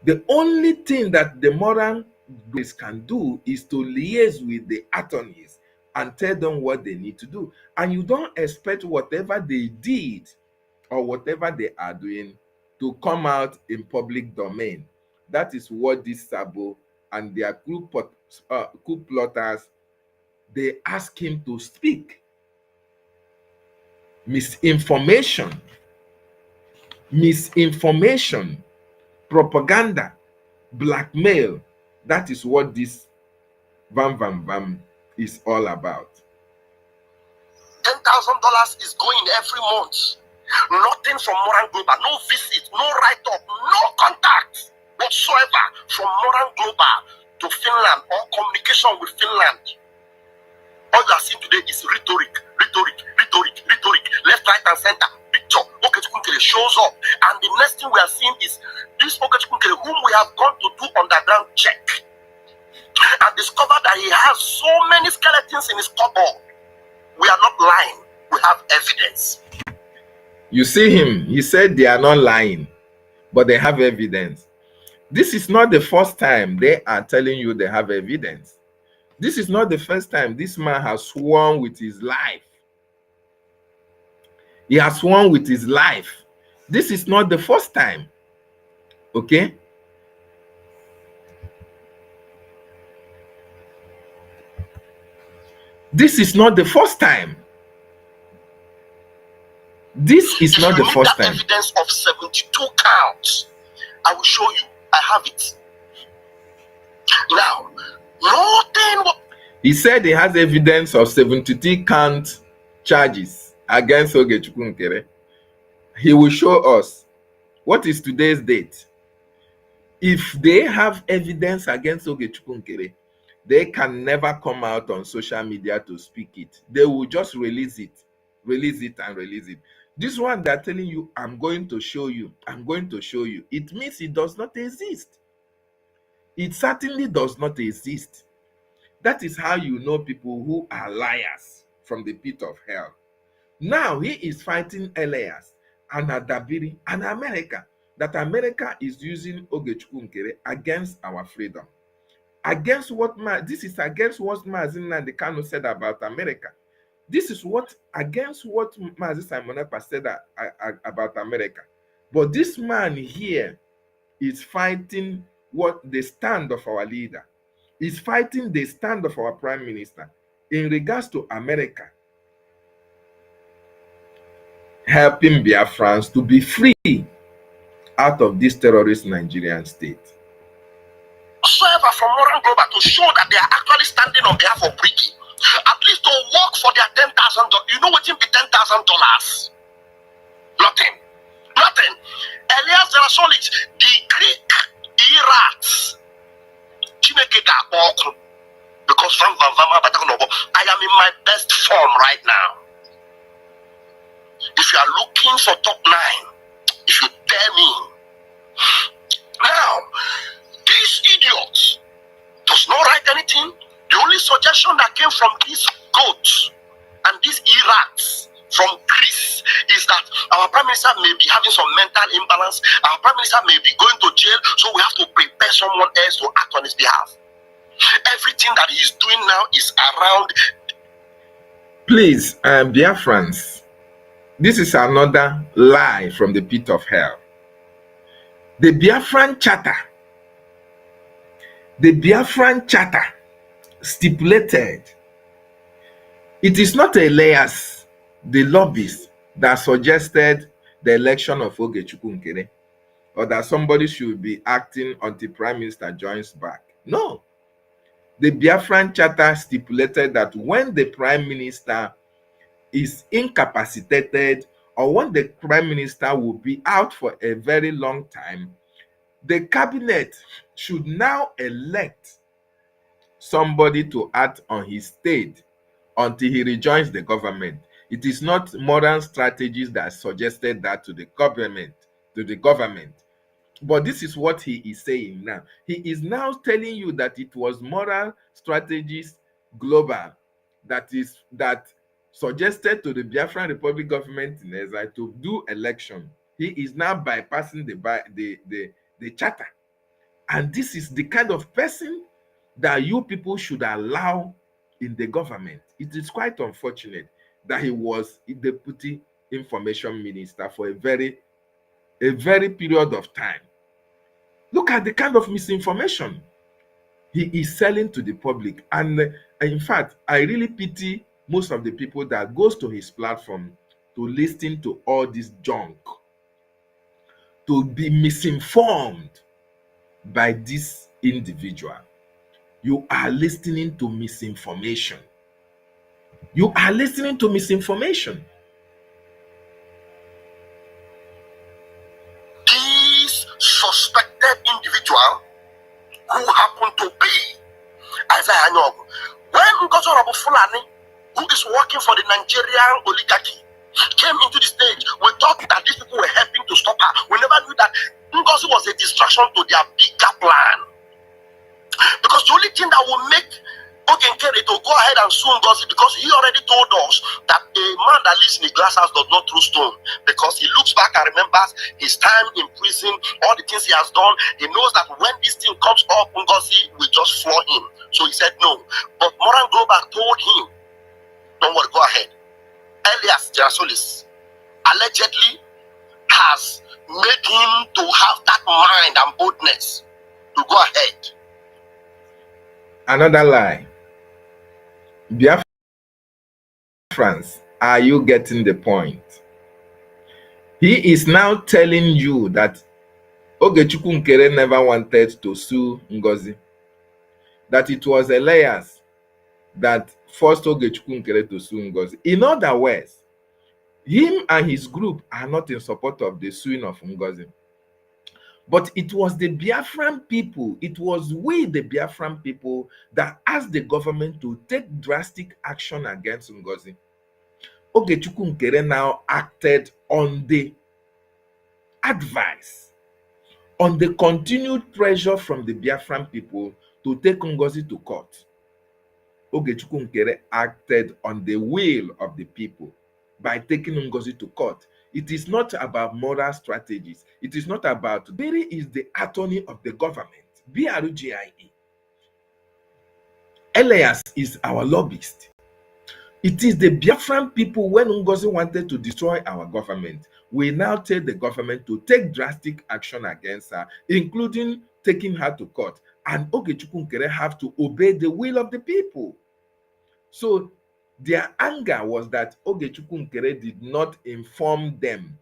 The only thing that the Moral Global can do is to liaise with the attorneys and tell them what they need to do. And you don't expect whatever they did or whatever they are doing to come out in public domain. That is what this Sabo and their coup plotters, they ask him to speak. Misinformation, propaganda, blackmail. That is what this Vam is all about. $10,000 is going every month. Nothing from Moral Global, no visit, no write-up, no contact whatsoever from Moral Global to Finland or communication with Finland. All you are seeing today is rhetoric, left, right, and center. Picture. Okechukwu shows up, and the next thing we are seeing is this Okechukwu whom we have gone to do underground check and discovered that he has so many skeletons in his cupboard. We are not lying. We have evidence. You see him, he said they are not lying, but they have evidence. This is not the first time they are telling you they have evidence. This is not the first time this man has sworn with his life. He has sworn with his life. This is not the first time. Okay? This is not the first time. This is not the first time. Evidence of 72 counts. I will show you. I have it. Now, nothing. He said he has evidence of 72 count charges against Okechukwu. He will show us. What is today's date? If they have evidence against Okechukwu, they can never come out on social media to speak it. They will just release it. This one they're telling you, I'm going to show you. It means it does not exist. It certainly does not exist. That is how you know people who are liars from the pit of hell. Now he is fighting Elias and Adabiri and America. That America is using Okechukwu against our freedom. Against what this is against what Mazi Nnamdi Kanu said about America. This is against what Mazi Simon Ekpa said about America. But this man here is fighting the stand of our leader. Is fighting the stand of our prime minister in regards to America helping Biafrans to be free out of this terrorist Nigerian state. Whatsoever from Moral Global to show that they are actually standing on behalf of Bricky. At least to work for their $10,000. You know what will be $10,000? Nothing. Nothing. Elias Rasolit, the Greek Irats, because I am in my best form right now. If you are looking for top 9, if you dare me. Now, this idiot does not write anything. The only suggestion that came from these goats and these Irats from Greece is that our prime minister may be having some mental imbalance. Our prime minister may be going to jail, so we have to prepare someone else to act on his behalf. Everything that he is doing now is around. Please, Biafrans, this is another lie from the pit of hell. The Biafran Charter stipulated it is not Elias, the lobbyist, that suggested the election of Ogechukwu Nkere, or that somebody should be acting until Prime Minister joins back. No. The Biafran Charter stipulated that when the Prime Minister is incapacitated, or when the Prime Minister will be out for a very long time, the cabinet should now elect somebody to act on his state until he rejoins the government. It is not modern strategies that suggested that to the government, But this is what he is saying now. He is now telling you that it was moral strategies global that suggested to the Biafran Republic government in exile to do election. He is now bypassing the charter. And this is the kind of person that you people should allow in the government. It is quite unfortunate that he was a deputy information minister for a very period of time. Look at the kind of misinformation he is selling to the public. And in fact, I really pity most of the people that goes to his platform to listen to all this junk, to be misinformed by this individual. You are listening to misinformation. You are listening to misinformation. This suspected individual who happened to be Isaiah Anyog, when Ngozi Fulani, who is working for the Nigerian oligarchy, came into the stage, we thought that these people were helping to stop her. We never knew that Ngozi was a distraction to their bigger plan. Because the only thing that will make Ogenkere to go ahead and sue Ngozi, because he already told us that a man that lives in a glass house does not throw stone, because he looks back and remembers his time in prison, all the things he has done. He knows that when this thing comes up, Ngozi will just floor him. So he said no. But Moran Global told him, don't worry, go ahead. Elias Jerasolis allegedly has made him to have that mind and boldness to go ahead. Another lie. Biafrans, are you getting the point? He is now telling you that Ogechukwu Nkere never wanted to sue Ngozi, that it was Elias that forced Ogechukwu Nkere to sue Ngozi. In other words, him and his group are not in support of the suing of Ngozi. But it was the Biafran people, it was we, the Biafran people, that asked the government to take drastic action against Ngozi. Ogechukwu Nkere now acted on the advice, on the continued pressure from the Biafran people to take Ngozi to court. Ogechukwu Nkere acted on the will of the people by taking Ngozi to court. It is not about moral strategies. It is not about... Beri is the attorney of the government. BRGIE. Elias is our lobbyist. It is the Biafran people, when Ngozi wanted to destroy our government, we now tell the government to take drastic action against her, including taking her to court. And Ogechukwu Nkere have to obey the will of the people. So their anger was that Ogechukwu Nkere did not inform them,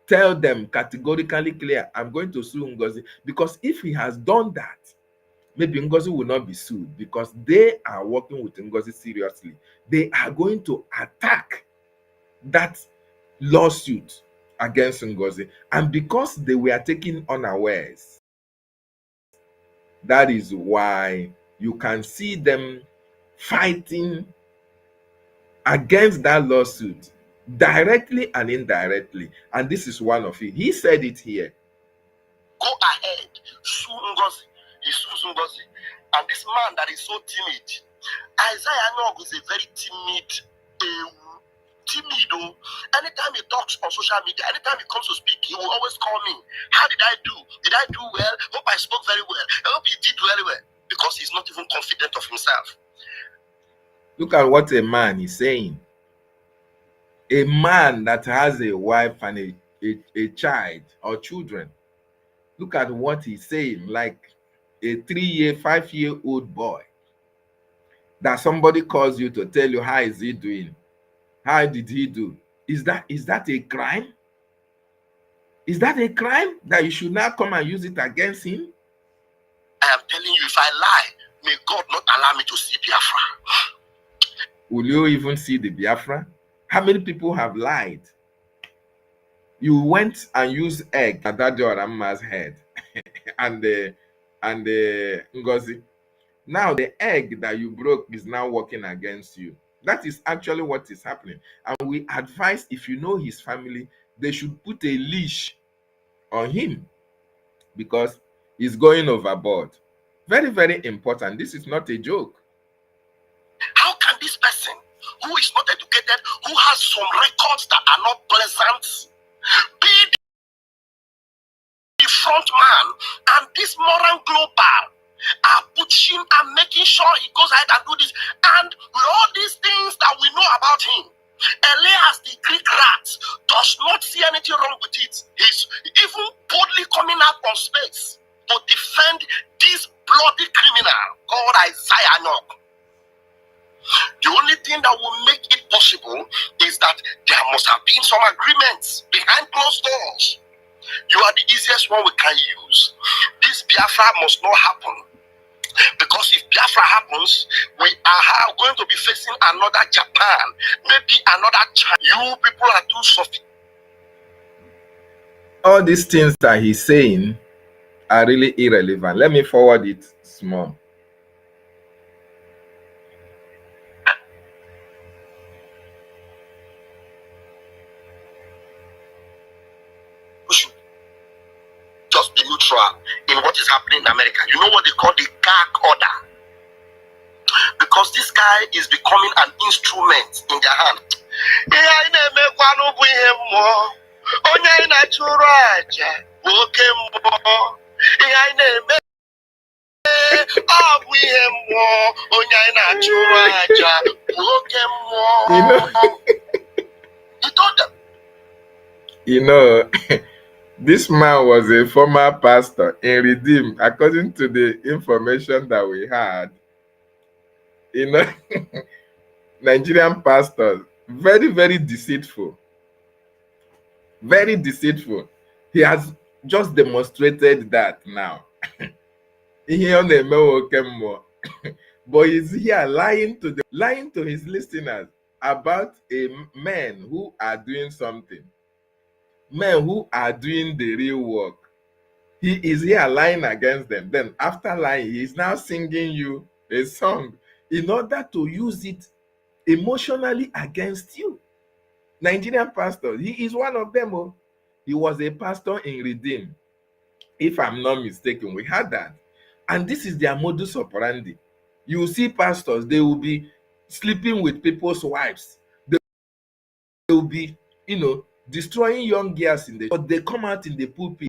tell them categorically clear, I'm going to sue Ngozi. Because if he has done that, maybe Ngozi will not be sued, because they are working with Ngozi seriously. They are going to attack that lawsuit against Ngozi. And because they were taken unawares, that is why you can see them fighting against that lawsuit directly and indirectly. And this is one of it. He said it here. Go ahead, sue Ngozi. He sues Ngozi. And this man that is so timid, Isaiah Nog is a very timid, anytime he talks on social media, anytime he comes to speak, he will always call me. How did I do? Did I do well? Hope I spoke very well. I hope he did very well. Because he's not even confident of himself. Look at what a man is saying. A man that has a wife and a child or children. Look at what he's saying, like a 3-year, 5-year-old boy. That somebody calls you to tell you how is he doing? How did he do? Is that a crime? Is that a crime that you should not come and use it against him? I am telling you, if I lie, may God not allow me to see Biafra. Will you even see the Biafra? How many people have lied? You went and used egg at that Oramma's head and Ngozi. Now the egg that you broke is now working against you. That is actually what is happening. And we advise, if you know his family, they should put a leash on him because he's going overboard. Very, very important. This is not a joke. How can this person who is not educated, who has some records that are not pleasant, be the front man, and this moral global are pushing and making sure he goes ahead and do this, and with all these things that we know about him, Elias the Greek rat does not see anything wrong with it. He's even boldly coming out on space to defend this bloody criminal called Isaiah Nog. The only thing that will make it possible is that there must have been some agreements behind closed doors. You are the easiest one we can use. This Biafra must not happen. Because if Biafra happens, we are going to be facing another Japan, maybe another China. You people are too soft. All these things that he's saying are really irrelevant. Let me forward it small. Just be neutral in what is happening in America. You know what they call the gag order? Because this guy is becoming an instrument in their hand. He told them. You know, this man was a former pastor in Redeem, according to the information that we had. You know, Nigerian pastors, very, very deceitful. Very deceitful. He has just demonstrated that now. But he's here lying to his listeners about men who are doing something. Men who are doing the real work. He is here lying against them. Then after lying, he is now singing you a song in order to use it emotionally against you. Nigerian pastor, he is one of them. Oh. He was a pastor in Redeem. If I'm not mistaken, we had that. And this is their modus operandi. You will see pastors, they will be sleeping with people's wives. They will be, destroying young girls but they come out in the pulpit.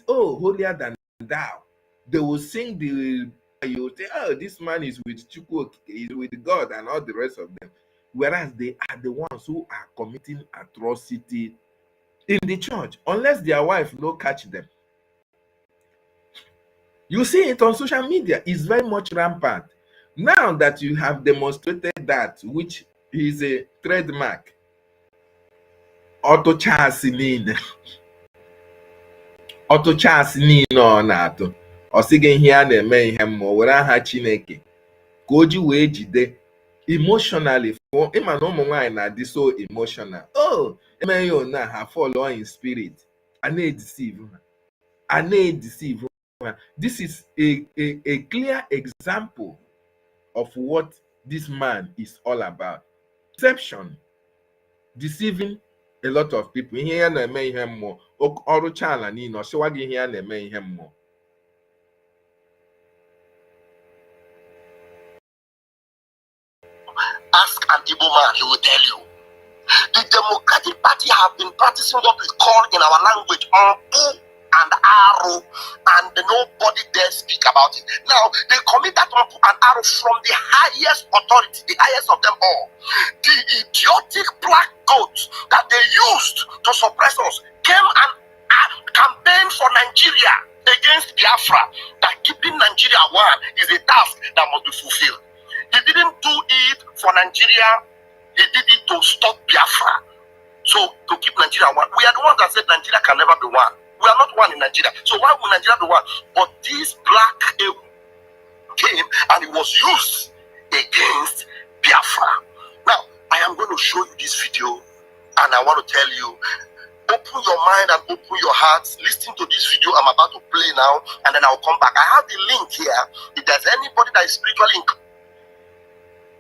Oh, holier than thou. They will sing you will say, oh, this man is with Chukwu, is with God and all the rest of them. Whereas they are the ones who are committing atrocity in the church, unless their wife no catch them. You see it on social media. It's very much rampant. Now that you have demonstrated that, which is a trademark, ọtụchasị niile ọ na-atụ ọ sịghị ihe a na-eme ihe mmụọ were aha Chineke ka o ji wee jide emotionally. Ịma na ụmụ nwaanyị na-adị so emotional. oh, na have fallen in spirit. I need deceive. I need deceive. This is a clear example of what this man is all about. Deception, deceiving a lot of people. Ihe ya na-eme ihe mmụọ. Ọrụ chala niile, ọ sịwa gị ihe ya na-eme ihe mmụọ. Ask an Igbo man, he will tell you. The Democratic Party have been practicing what we call in our language Mpu and Aro, and nobody dare speak about it. Now, they commit that Mpu and Aro from the highest authority, the highest of them all. The idiotic black goats that they used to suppress us came and campaigned for Nigeria against Biafra, that keeping Nigeria one is a task that must be fulfilled. He didn't do it for Nigeria. He did it to stop Biafra. So, to keep Nigeria one. We are the ones that said Nigeria can never be one. We are not one in Nigeria. So, why would Nigeria be one? But this black came and it was used against Biafra. Now, I am going to show you this video and I want to tell you, open your mind and open your hearts. Listen to this video I'm about to play now, and then I'll come back. I have the link here. If there's anybody that is spiritually inclined.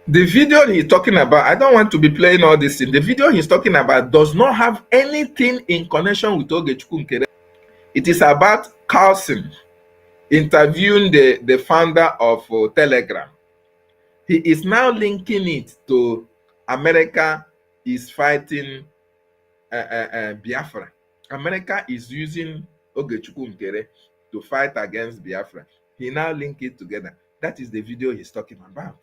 The video he's talking about, I don't want to be playing all this in. The video he's talking about does not have anything in connection with Ogechukwu Nkere. It is about Carlson interviewing the founder of Telegram. He is now linking it to America is fighting Biafra. America is using Ogechukwu Nkere to fight against Biafra. He now link it together. That is the video he's talking about.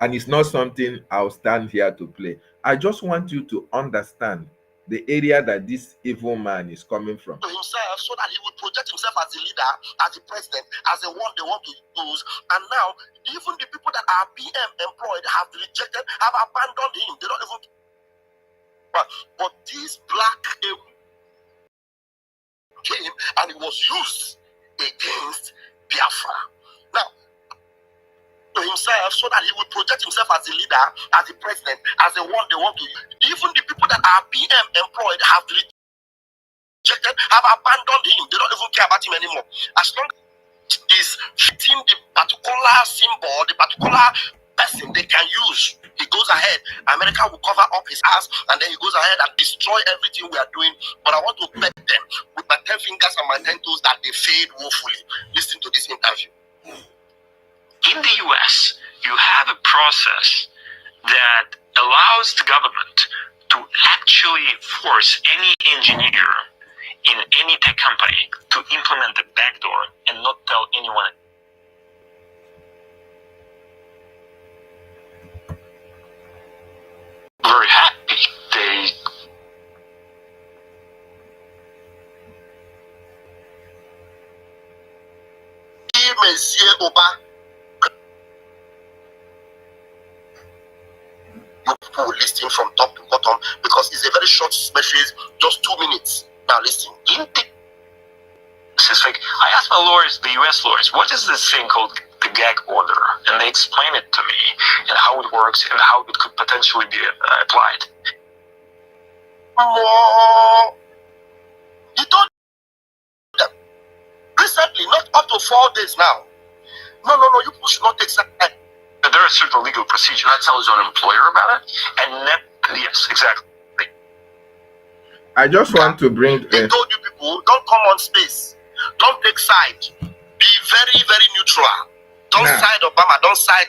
And it's not something I'll stand here to play. I just want you to understand the area that this evil man is coming from. Himself, so that he would project himself as a leader, as a president, as the one they want to use. And now, even the people that are PM employed have rejected, have abandoned him. They don't even. But this black came and it was used against Biafra. Now, to himself, so that he would project himself as a leader, as a president, as the one they want to use. Even the people that are PM employed have rejected, have abandoned him. They don't even care about him anymore. As long as he's fitting the particular symbol, the particular person they can use, he goes ahead. America will cover up his ass, and then he goes ahead and destroy everything we are doing. But I want to bet them with my 10 fingers and my 10 toes that they failed woefully. Listen to this interview. In the US, you have a process that allows the government to actually force any engineer in any tech company to implement the backdoor and not tell anyone. Very happy. People will listen from top to bottom because it's a very short message, just 2 minutes. Now listen. It's like, I asked my lawyers, the US lawyers, what is this thing called the gag order? And they explain it to me and how it works and how it could potentially be applied. He told them recently, not up to 4 days now. No, you people should not take that. There are certain legal procedures. Not tell his own employer about it, and yes, exactly. I just want to bring. They told you people, don't come on space, don't take side, be very, very neutral. Don't side Obama, don't side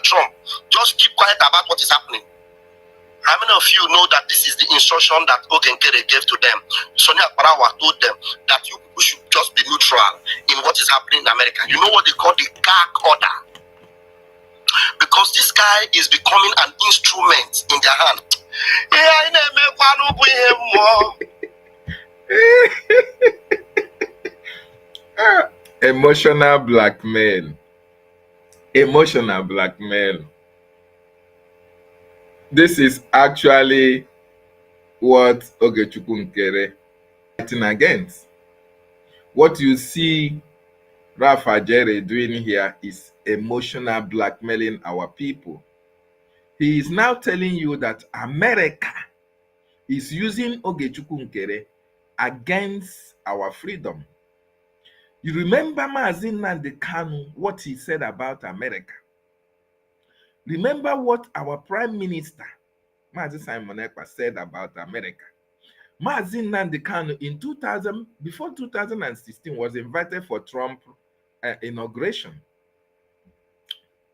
Trump. Just keep quiet about what is happening. How many of you know that this is the instruction that Ogenkere gave to them? Sonia Parawa told them that you people should just be neutral in what is happening in America. You know what they call the gag order? Because this guy is becoming an instrument in their hand. Emotional blackmail. Emotional blackmail. This is actually what Ogechukwu Nkere is fighting against. What you see Rafa Jerry doing here is emotional blackmailing our people. He is now telling you that America is using Ogechukwu Nkere against our freedom. You remember Mazi Nnamdi Kanu, what he said about America. Remember what our Prime Minister, Mazi Simon Ekpa, said about America. Mazi Nnamdi Kanu in 2000, before 2016, was invited for Trump inauguration.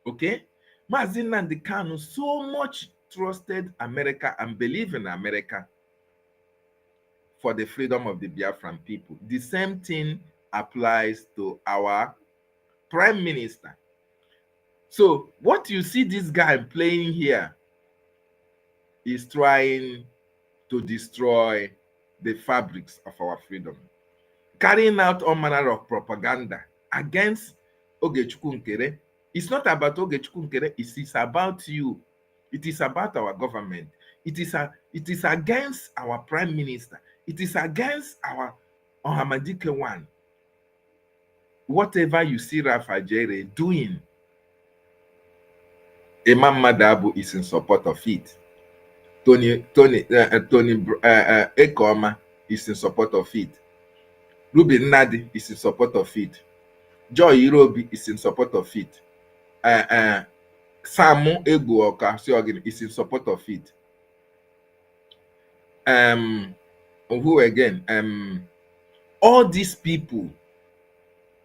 Okay? Mazi Nnamdi Kanu so much trusted America and believed in America for the freedom of the Biafran people. The same thing applies to our Prime Minister. So what you see this guy playing here is trying to destroy the fabrics of our freedom, carrying out all manner of propaganda against Ogechukwu Nkere. It's not about Ogechukwu Nkere, it is about you. It is about our government. It is against our Prime Minister. It is against our Ohamadike one. Whatever you see Rafa Jere doing, Imam Madabu is in support of it. Tony Ekoma is in support of it. Ruben Nadi is in support of it. Joy Irobi is in support of it. Samu Eguoka is in support of it. Who again? All these people,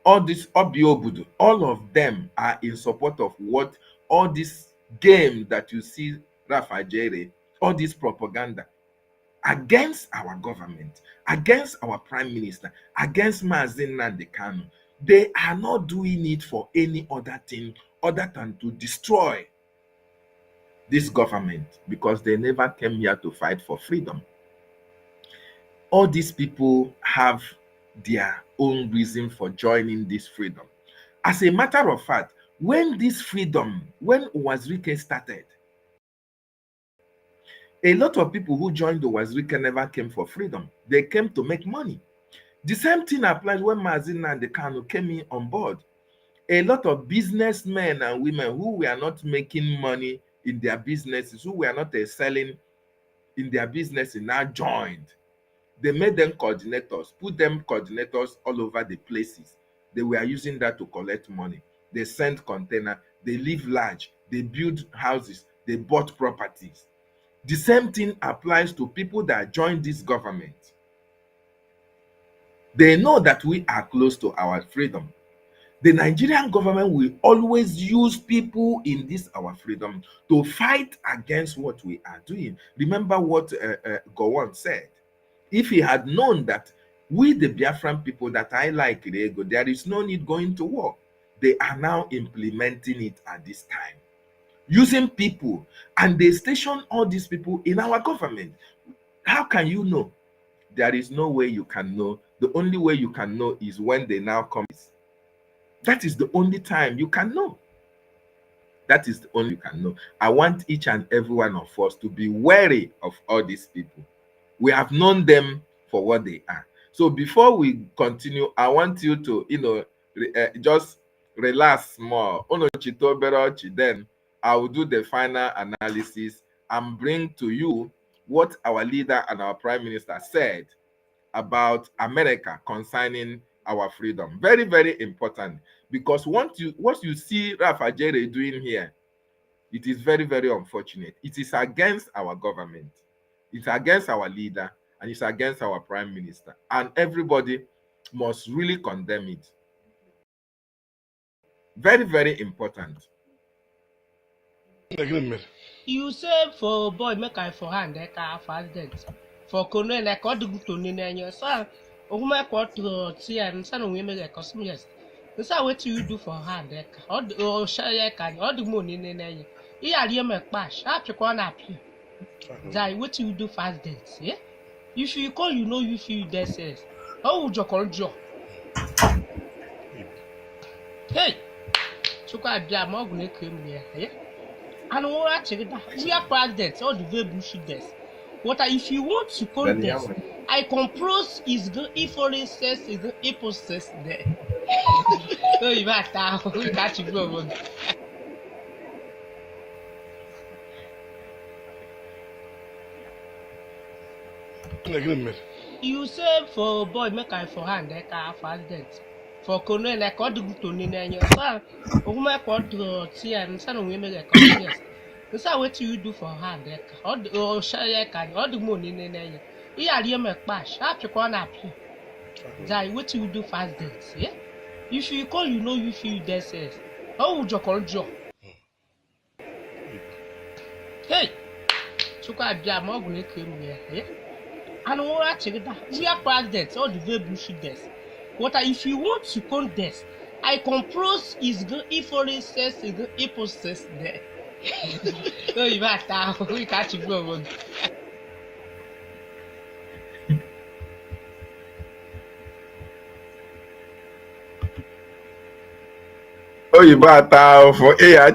all this Obiobudu, all of them are in support of what all this game that you see Rafa Jere, all this propaganda against our government, against our Prime Minister, against Mazi Nnamdi Kanu. They are not doing it for any other thing other than to destroy this government, because they never came here to fight for freedom. All these people have their own reason for joining this freedom. As a matter of fact, when this freedom, when Uwazirike started, a lot of people who joined Uwazirike never came for freedom. They came to make money. The same thing applies when Mazi Nnamdi Kanu came in on board. A lot of businessmen and women who were not making money in their businesses, who were not excelling in their businesses, now joined. They made them coordinators, put them coordinators all over the places. They were using that to collect money. They sent container, they live large, they build houses, they bought properties. The same thing applies to people that join this government. They know that we are close to our freedom. The Nigerian government will always use people in this our freedom to fight against what we are doing. Remember what Gowon said. If he had known that we, the Biafran people that I like, there is no need going to war, they are now implementing it at this time, using people, and they station all these people in our government. How can you know? There is no way you can know. The only way you can know is when they now come. That is the only time you can know. That is the only you can know. I want each and every one of us to be wary of all these people. We have known them for what they are. So before we continue, I want you to, just relax more. Then I will do the final analysis and bring to you what our leader and our Prime Minister said about America concerning our freedom. Very, very important, because what you see Rafa Jere doing here, it is very, very unfortunate. It is against our government, it's against our leader, and it's against our Prime Minister, and everybody must really condemn it. Very, very important. You say for boy make I for hand for accident for kono na ko dugu to ni na nyo so ohuma ko to ti and so no we make custom yes so what you do for hand o share ka o dugu mo ni na nyo e ari me pa sharp ko na pi dai what you do for accident yeah if you call you know you feel that says how would you call jo hey so kwa bia mo gun e krem ne yeah. And what we are president, all the very bullshit this. What if you want to call this? I compose is good if only says is good if says there. So you might we catch you go. You say for boy make I for hand for accident. For kono na ko dum to ni na nyo. So ohuma ko to ti an sa no we make ko serious. So what you do for hand o share kan o dum ni na nyo. You are me pa sharp ko na pi. Jai what you do for accident. Yeah? If you call you know you feel this. How would you call Joe? Hey, chukwa bia mo gun ekem here. And what actually that we are president all the very bullshit this. What if you want to con this? I compose is good if only says is good if says there. No, you matter we catch you go. Oh, you bata for a.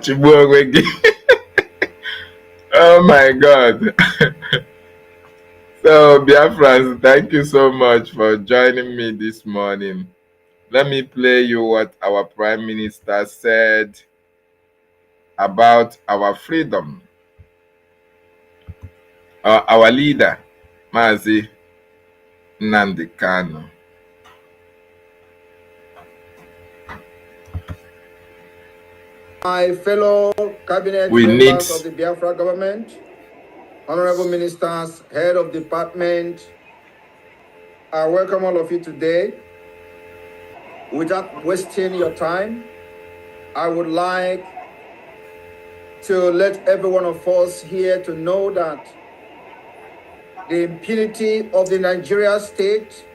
Oh my God. So, Biafrans, thank you so much for joining me this morning. Let me play you what our Prime Minister said about our freedom. Our leader, Mazi Nnamdi Kanu. My fellow cabinet members of the Biafra government, honorable ministers, head of department, I welcome all of you today. Without wasting your time, I would like to let every one of us here to know that the impunity of the Nigeria state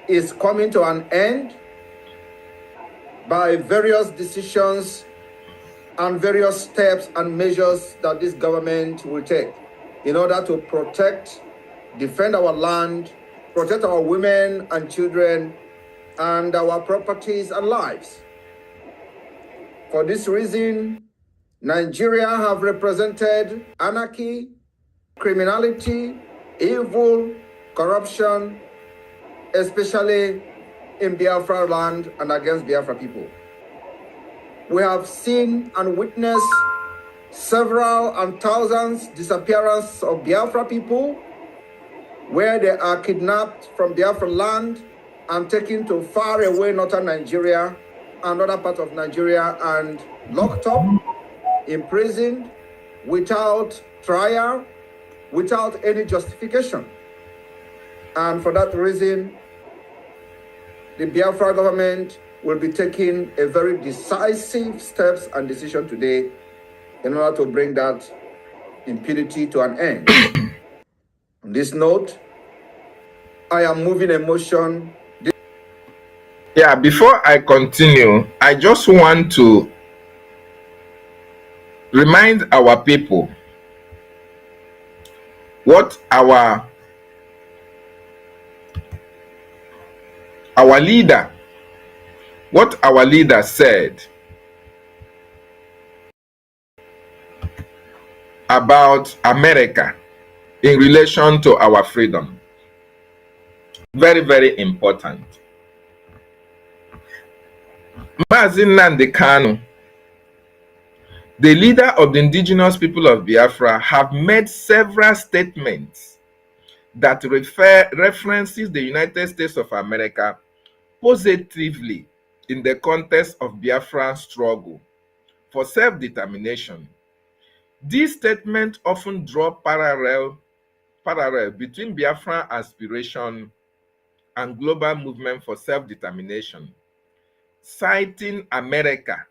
is coming to an end by various decisions and various steps and measures that this government will take in order to protect, defend our land, protect our women and children, and our properties and lives. For this reason, Nigeria have represented anarchy, criminality, evil, corruption, especially in Biafra land and against Biafra people. We have seen and witnessed several and thousands disappearances of Biafra people where they are kidnapped from Biafra land and taken to far away northern Nigeria and other parts of Nigeria and locked up, imprisoned, without trial, without any justification. And for that reason, the Biafra government will be taking a very decisive steps and decision today in order to bring that impunity to an end. On this note, I am moving a motion. Yeah, before I continue, I just want to remind our people what our leader said about America in relation to our freedom. Very, very important. Mazi Nnamdi Kanu, the leader of the indigenous people of Biafra, have made several statements that references the United States of America positively in the context of Biafra's struggle for self-determination. These statements often draw parallel between Biafran aspiration and global movement for self-determination, citing America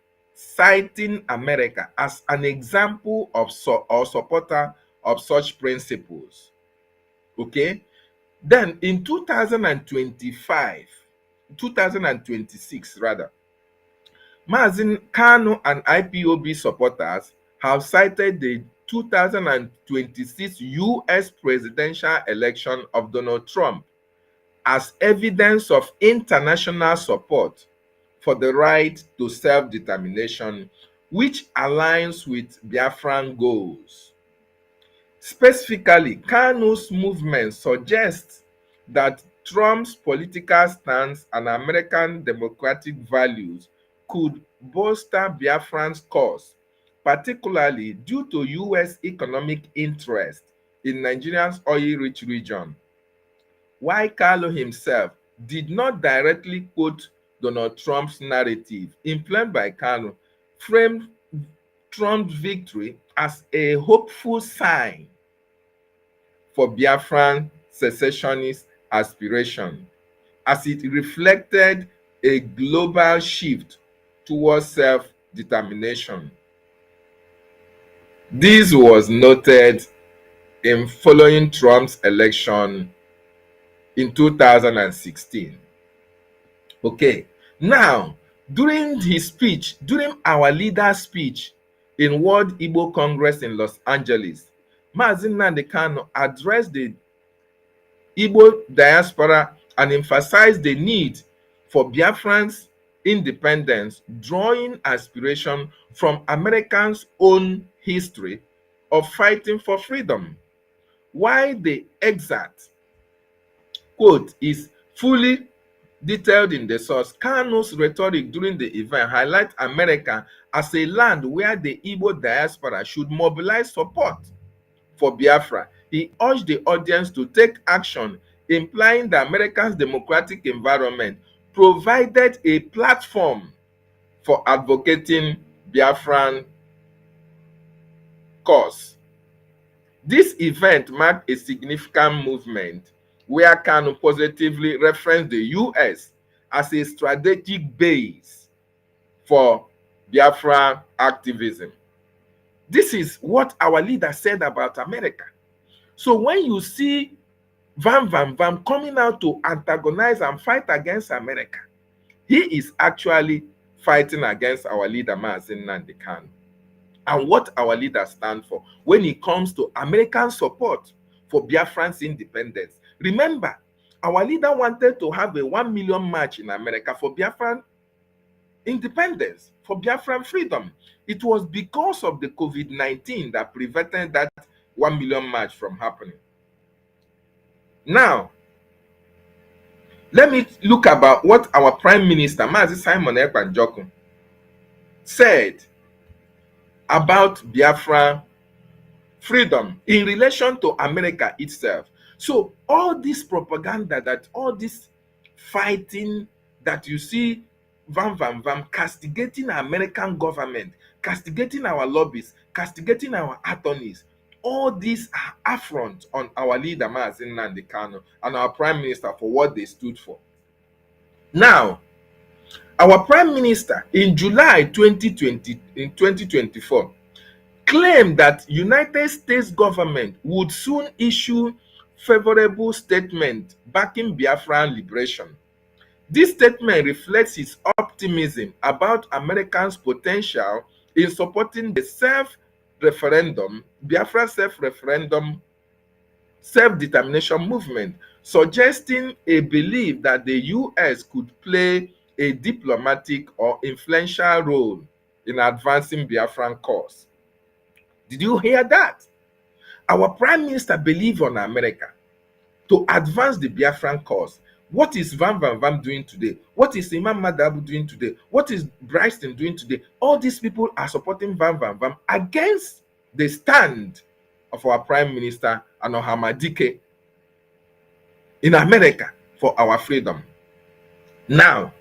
as an example of or supporter of such principles. Okay? Then in 2026 rather, Mazi Kanu and IPOB supporters have cited the 2026 US presidential election of Donald Trump as evidence of international support for the right to self-determination, which aligns with Biafran goals. Specifically, Kanu's movement suggests that Trump's political stance and American democratic values could bolster Biafran's cause, particularly due to US economic interest in Nigeria's oil-rich region why Carlo himself did not directly quote Donald Trump's narrative, inflamed by Carlo, framed Trump's victory as a hopeful sign for Biafran secessionist aspiration, as it reflected a global shift towards self-determination. This was noted in following Trump's election in 2016. Okay, now, during our leader's speech in World Igbo Congress in Los Angeles, Mazi Nnamdi Kanu addressed the Igbo diaspora and emphasized the need for Biafran's independence, drawing aspiration from Americans' own history of fighting for freedom. While the exact quote is fully detailed in the source, Kanu's rhetoric during the event highlights America as a land where the Igbo diaspora should mobilize support for Biafra. He urged the audience to take action, implying the Americans' democratic environment provided a platform for advocating Biafran cause. This event marked a significant movement where Kanu positively referenced the US as a strategic base for Biafra activism. This is what our leader said about America. So when you see Van coming out to antagonize and fight against America, he is actually fighting against our leader, Mazi Nnamdi Kanu, and what our leaders stand for when it comes to American support for Biafran's independence. Remember, our leader wanted to have a 1 million march in America for Biafran independence, for Biafran freedom. It was because of the COVID-19 that prevented that 1 million march from happening. Now, let me look about what our Prime Minister, Mazi Simon Ekpa Njoku, said about Biafra freedom in relation to America itself. So all this propaganda, that all this fighting that you see, Van castigating our American government, castigating our lobbyists, castigating our attorneys, all these are affront on our leader Mazi Nnamdi Kanu and our Prime Minister for what they stood for. Now, our Prime Minister in July 2024 claimed that United States government would soon issue favorable statement backing Biafran liberation. This statement reflects his optimism about Americans' potential in supporting the Biafra self-determination movement, suggesting a belief that the US could play a diplomatic or influential role in advancing Biafran cause. Did you hear that? Our Prime Minister believes on America to advance the Biafran cause. What is Van doing today? What is Imam Madabu doing today? What is Bryson doing today? All these people are supporting Van against the stand of our Prime Minister and Ohamadike in America for our freedom. Now,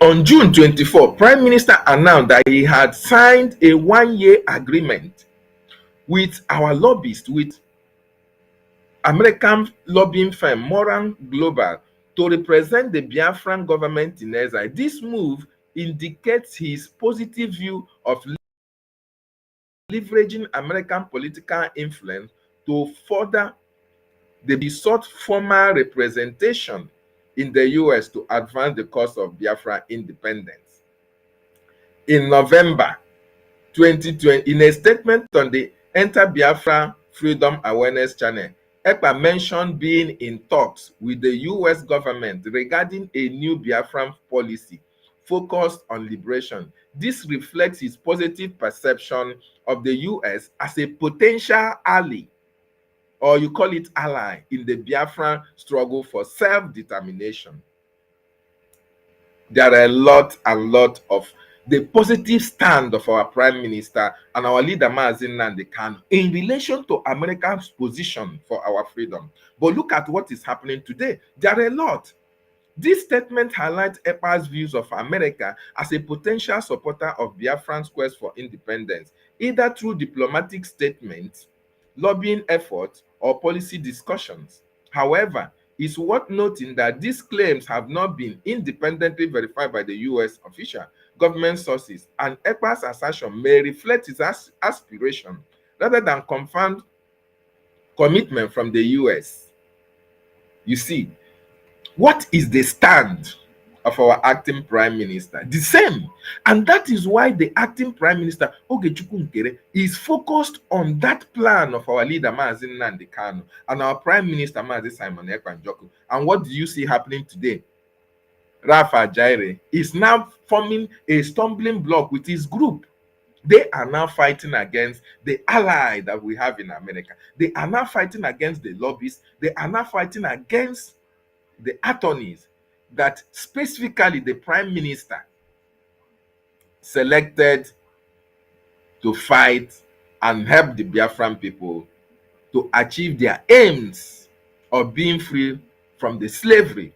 on June 24, Prime Minister announced that he had signed a 1-year agreement with our lobbyist, with American lobbying firm Moran Global, to represent the Biafran government in exile. This move indicates his positive view of leveraging American political influence to further the sought formal representation in the US to advance the cause of Biafra independence. In November 2020, in a statement on the Enter Biafra Freedom Awareness Channel, Ekpa mentioned being in talks with the US government regarding a new Biafran policy focused on liberation. This reflects his positive perception of the US as a potential ally, or you call it ally, in the Biafran struggle for self-determination. There are a lot of the positive stand of our Prime Minister and our leader, Mazi Nnamdi Kanu, in relation to America's position for our freedom. But look at what is happening today. There are a lot. This statement highlights EPA's views of America as a potential supporter of Biafran's quest for independence, either through diplomatic statements, lobbying efforts, or policy discussions. However, it's worth noting that these claims have not been independently verified by the US official government sources, and EPA's assertion may reflect its aspiration rather than confirmed commitment from the US. You see, what is the stand of our acting prime minister? The same. And that is why the acting prime minister, Ogechukwu Nkere, is focused on that plan of our leader, Mazi Nnamdi Kanu, and our prime minister, Mazi Simon Ekpanjoku. And what do you see happening today? Rafa Jaire is now forming a stumbling block with his group. They are now fighting against the ally that we have in America. They are now fighting against the lobbyists. They are now fighting against the attorneys that specifically the prime minister selected to fight and help the Biafran people to achieve their aims of being free from the slavery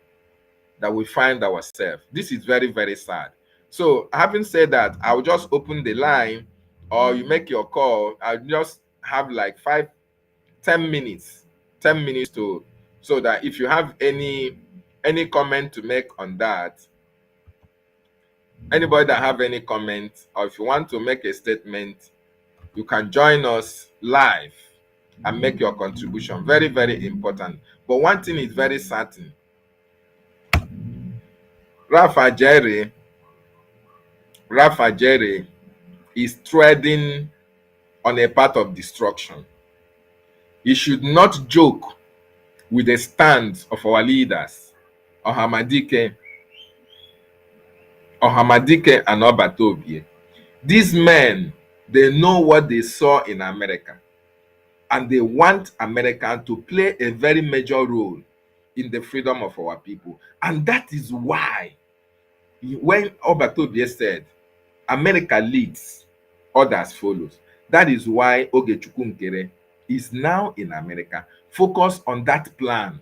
that we find ourselves. This is very, very sad. So having said that, I'll just open the line, or you make your call. I'll just have like 10 minutes to, so that if you have any comment to make on that, anybody that have any comment, or if you want to make a statement, you can join us live and make your contribution. Very, very important. But one thing is very certain. Rafa Jerry is treading on a path of destruction. He should not joke with the stands of our leaders, Ohamadike and Obataobie. These men, they know what they saw in America, and they want America to play a very major role in the freedom of our people. And that is why, when Obataobie said, America leads, others follows, that is why Ogechukwu Nkere is now in America, focused on that plan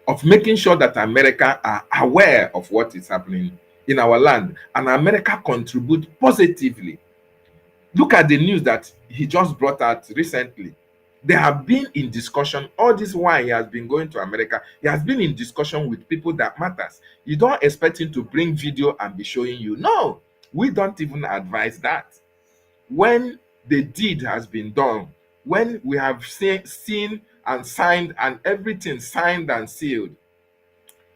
of making sure that America are aware of what is happening in our land, and America contribute positively. Look at the news that he just brought out recently. They have been in discussion all this while. He has been going to America. He has been in discussion with people that matters. You don't expect him to bring video and be showing you. No, we don't even advise that. When the deed has been done, when we have seen and signed and everything signed and sealed,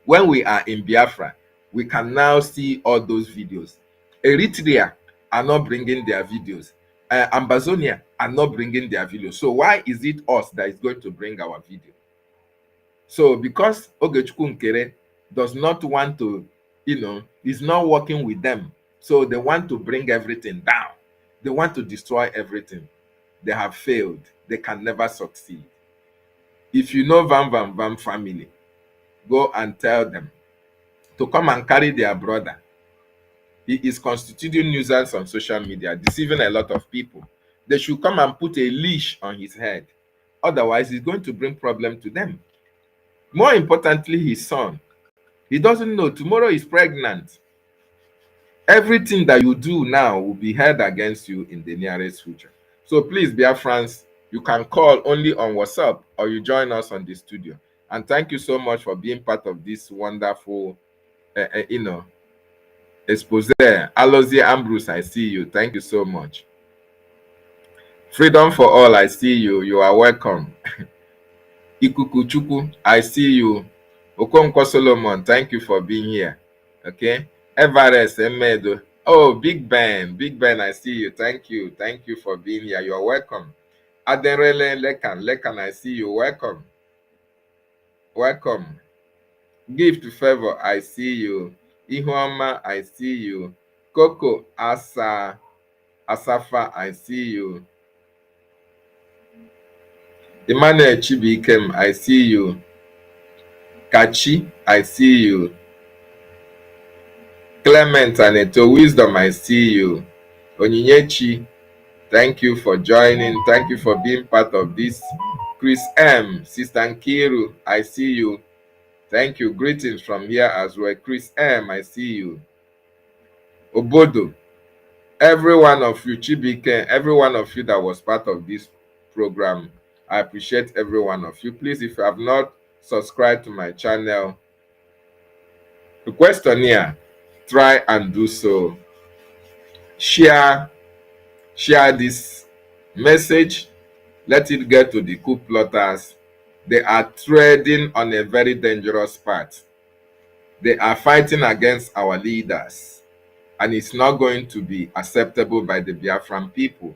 when we are in Biafra, we can now see all those videos. Eritrea are not bringing their videos. Ambazonia are not bringing their videos. So why is it us that is going to bring our video? So because Ogechukwu Nkere does not want to, is not working with them. So they want to bring everything down. They want to destroy everything. They have failed. They can never succeed. If you know Vam family, go and tell them to come and carry their brother. He is constituting nuisance on social media, deceiving a lot of people. They should come and put a leash on his head. Otherwise, it's going to bring problem to them. More importantly, his son. He doesn't know tomorrow is pregnant. Everything that you do now will be held against you in the nearest future. So please, Biafrans, you can call only on WhatsApp, or you join us on the studio. And thank you so much for being part of this wonderful, expose. Alozie Ambrose, I see you. Thank you so much. Freedom for all, I see you. You are welcome. Ikuku Chukwu, I see you. Okonkwo Solomon, thank you for being here. Okay. Everest Emedo. Oh, Big Ben, I see you. Thank you for being here. You are welcome. Adenrele Lekan, I see you. Welcome. Gift Favor, I see you. Ihuama, I see you. Coco Asafa, I see you. Emmanuel Chibikem, I see you. Kachi, I see you. Clement and Eto Wisdom, I see you. Onyinyechi, thank you for joining. Thank you for being part of this. Chris M, Sister Nkiru, I see you. Thank you. Greetings from here as well. Chris M, I see you. Obodo, every one of you, Chibike, every one of you that was part of this program, I appreciate every one of you. Please, if you have not subscribed to my channel, the questionnaire, try and do so. Share this message. Let it get to the coup plotters. They are treading on a very dangerous path. They are fighting against our leaders, and it's not going to be acceptable by the Biafran people.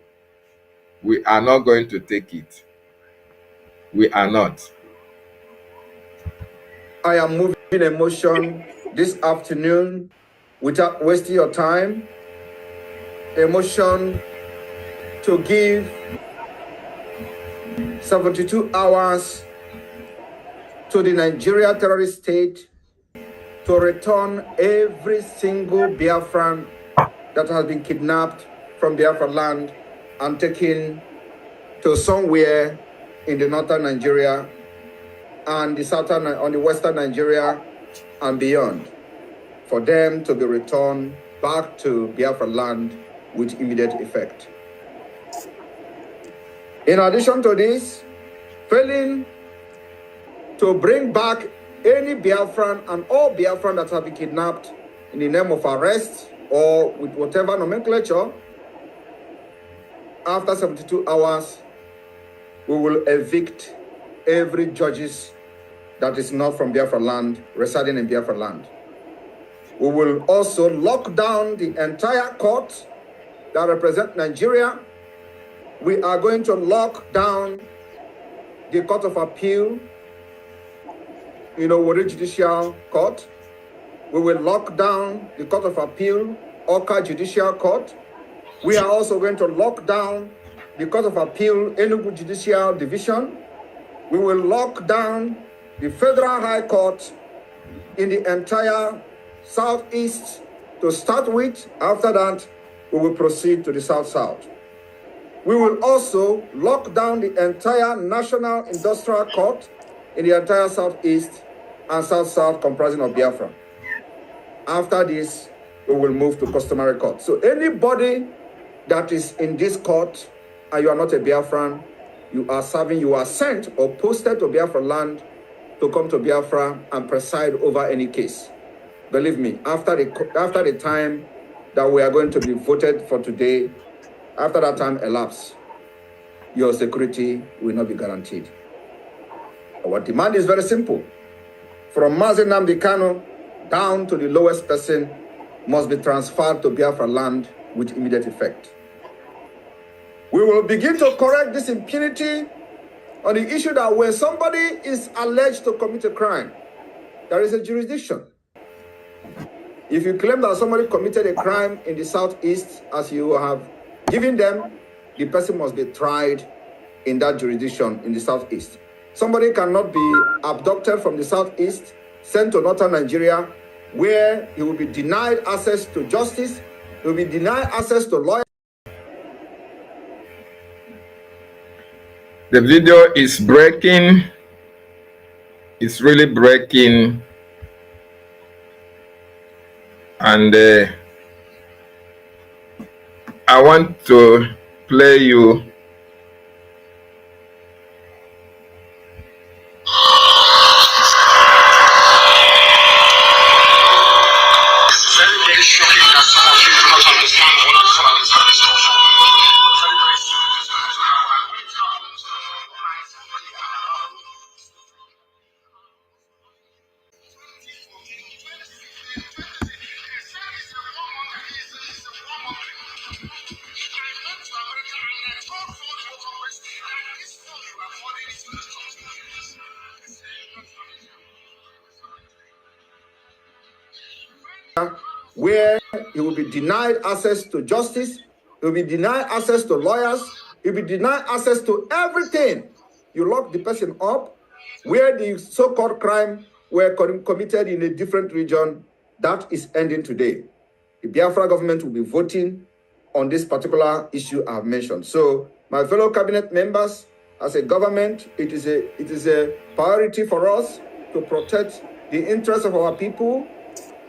We are not going to take it. We are not. I am moving a motion this afternoon without wasting your time. A motion to give 72 hours to the Nigeria terrorist state to return every single Biafran that has been kidnapped from Biafra land and taken to somewhere in the northern Nigeria and the western Nigeria and beyond, for them to be returned back to Biafra land with immediate effect. In addition to this, failing to bring back any Biafran and all Biafran that have been kidnapped in the name of arrest or with whatever nomenclature, after 72 hours, we will evict every judges that is not from Biafra land, residing in Biafra land. We will also lock down the entire court that represent Nigeria. We are going to lock down the Court of Appeal, Warri Judicial Court. We will lock down the Court of Appeal, Oka Judicial Court. We are also going to lock down the Court of Appeal, Enugu Judicial Division. We will lock down the Federal High Court in the entire Southeast to start with. After that, we will proceed to the South-South. We will also lock down the entire National Industrial Court in the entire Southeast and South-South comprising of Biafra. After this, we will move to customary court. So anybody that is in this court and you are not a Biafran, you are sent or posted to Biafra land to come to Biafra and preside over any case. Believe me, after the time that we are going to be voted for today, after that time elapses, your security will not be guaranteed. Our demand is very simple. From Mazi Nnamdi Kanu down to the lowest person must be transferred to Biafra land with immediate effect. We will begin to correct this impunity on the issue that when somebody is alleged to commit a crime, there is a jurisdiction. If you claim that somebody committed a crime in the Southeast, as you have given them, the person must be tried in that jurisdiction in the Southeast. Somebody cannot be abducted from the Southeast, sent to northern Nigeria, where he will be denied access to justice, he will be denied access to lawyers. The video is breaking. It's really breaking. And I want to play you. It's very, very shocking that some of you do not understand what the Fulani is going to stand for. Very, very where he will be denied access to justice, he will be denied access to lawyers, he will be denied access to everything. You lock the person up where the so-called crime were committed in a different region. That is ending today. the Biafra government will be voting on this particular issue I've mentioned. So, my fellow cabinet members, as a government, it is a priority for us to protect the interests of our people,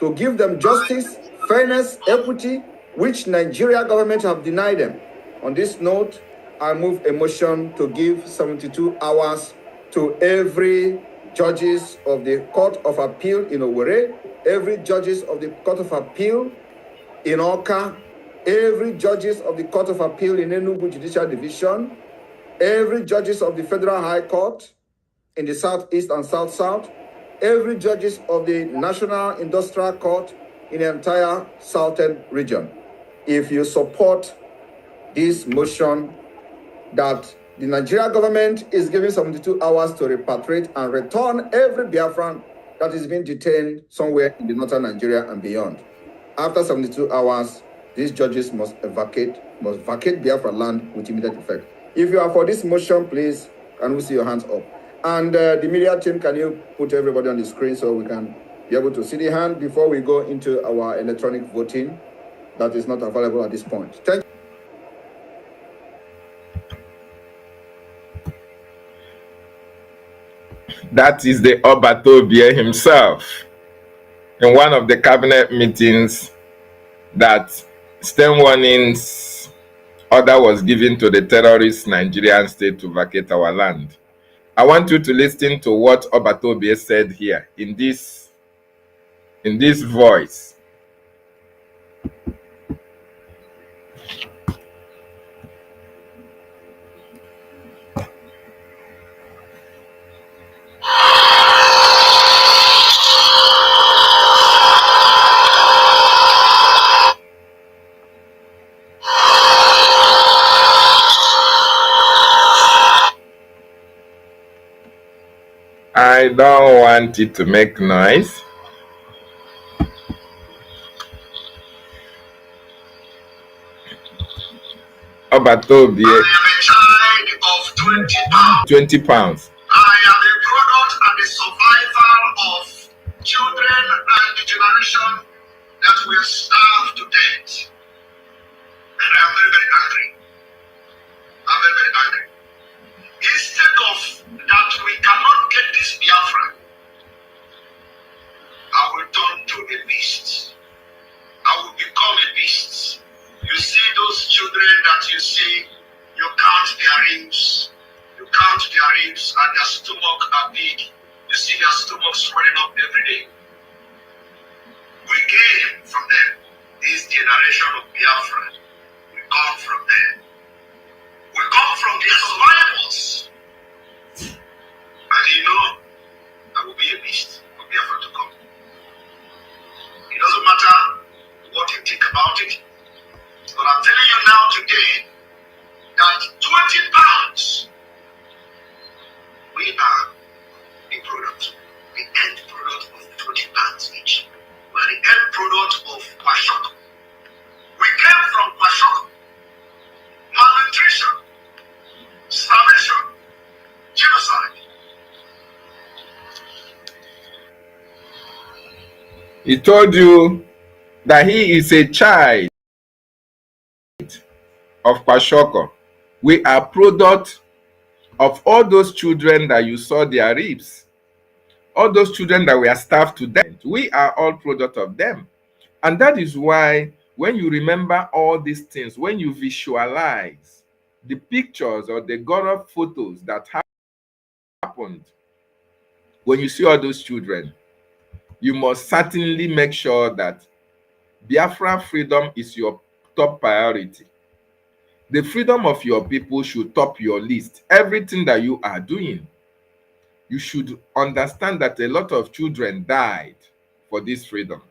to give them justice, fairness, equity, which Nigeria government have denied them. On this note, I move a motion to give 72 hours to every judges of the Court of Appeal in Owerri, every judges of the Court of Appeal in Oka, every judges of the Court of Appeal in Enugu Judicial Division, every judges of the Federal High Court in the Southeast and South-South, every judges of the National Industrial Court in the entire Southern region. If you support this motion that the Nigeria government is giving 72 hours to repatriate and return every Biafran that is being detained somewhere in the northern Nigeria and beyond. After 72 hours, these judges must vacate Biafra land with immediate effect. If you are for this motion, please, can we see your hands up? And the media team, can you put everybody on the screen so we can be able to see the hand before we go into our electronic voting that is not available at this point? Thank you. That is the Obataobie himself in one of the cabinet meetings that stern warnings order was given to the terrorist Nigerian state to vacate our land. I want you to listen to what Obataobie said here in this voice. I don't want it to make noise. Obataobie. I am a child of 20 pounds. 20 pounds. I am a product and a survivor of children and the generation that were starved to death. And I am very, very angry. I'm very, very angry. Instead of that we cannot get this Biafra, I will turn to a beast. I will become a beast. You see those children that you see, you count their ribs. You count their ribs and their stomach are big. You see their stomach swelling up every day. We came from them. This generation of Biafra, we come from them. We come from their survivors. And you know, I will be a beast for Biafra to come. It doesn't matter what you think about it. But I'm telling you now today that 20 pounds, we are the product, the end product of 20 pounds each. We are the end product of Kwashoko. We came from Kwashoko. Malnutrition, starvation, genocide. He told you that he is a child of Kwashoko. We are product of all those children that you saw their ribs. All those children that were starved to death. We are all product of them. And that is why when you remember all these things, when you visualize the pictures or the gore photos that happened, when you see all those children, you must certainly make sure that Biafra freedom is your top priority. The freedom of your people should top your list. Everything that you are doing, you should understand that a lot of children died for this freedom.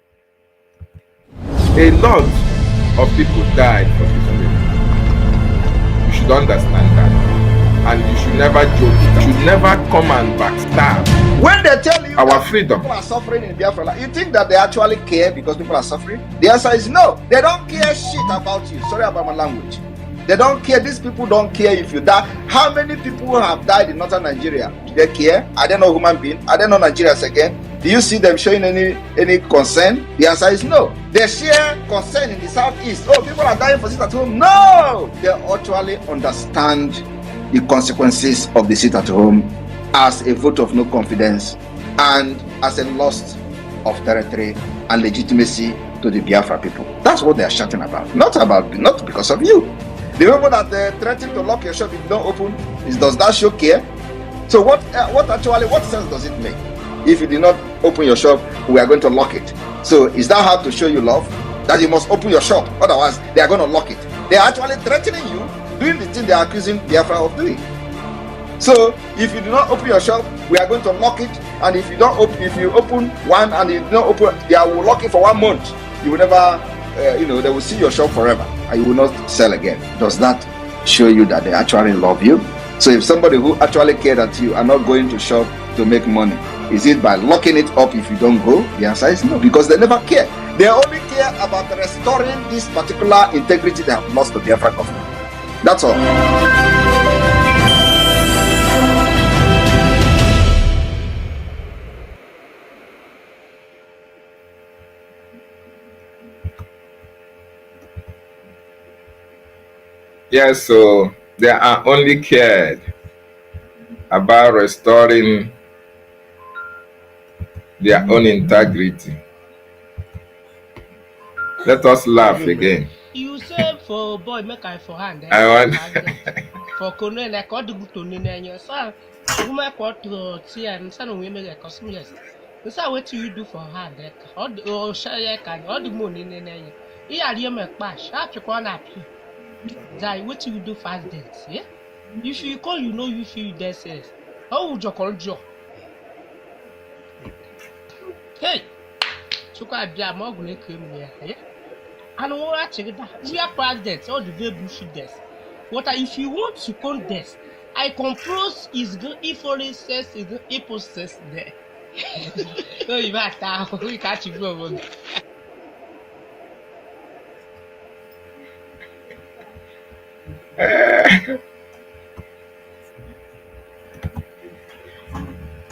A lot of people died for this freedom. You should understand that. And you should never joke. You should never come and backstab. When they tell you our freedom, people are suffering in Biafra, you think that they actually care because people are suffering? The answer is no. They don't care shit about you. Sorry about my language. They don't care. These people don't care if you die. How many people have died in northern Nigeria? Do they care? Are they not human beings? Are they not Nigerians again? Do you see them showing any concern? The answer is no. They share concern in the southeast. Oh, people are dying for sit at home. No! They actually understand the consequences of the sit at home as a vote of no confidence and as a loss of territory and legitimacy to the Biafra people. That's what they are shouting about. Not because of you. The people that threaten to lock your shop if you don't open, does that show care? So what sense does it make? If you did not open your shop, we are going to lock it. So is that how to show you love? That you must open your shop, otherwise they are going to lock it. They are actually threatening you, doing the thing they are accusing Biafra of doing. So if you do not open your shop, we are going to lock it. And if you open one and you don't open, they will lock it for 1 month. You will never, they will see your shop forever, and you will not sell again. Does that show you that they actually love you? So if somebody who actually cares that you are not going to shop to make money, is it by locking it up if you don't go? The answer is no, because they never care. They only care about restoring this particular integrity they have lost to the Biafra government. That's all. Yes, so they are only cared about restoring their own integrity. Let us laugh again. You say for boy make I for hand. I want for kono na ko dugu to ni na nyo so woman ko to ti and so no we make custom yes. So what you do for hand o share can all the money ni na nyo. E ari me pa sharp ko na pi. Jai what you do fast dance, yeah? If you call you know you feel that says. How would you call Joe? Hey, so quite be a mogul came here, yeah? I know what check that. We are president, all the very bullshit desk. What if you want to con desk? I compose is good if only says is good if says there. No, you might we catch you go.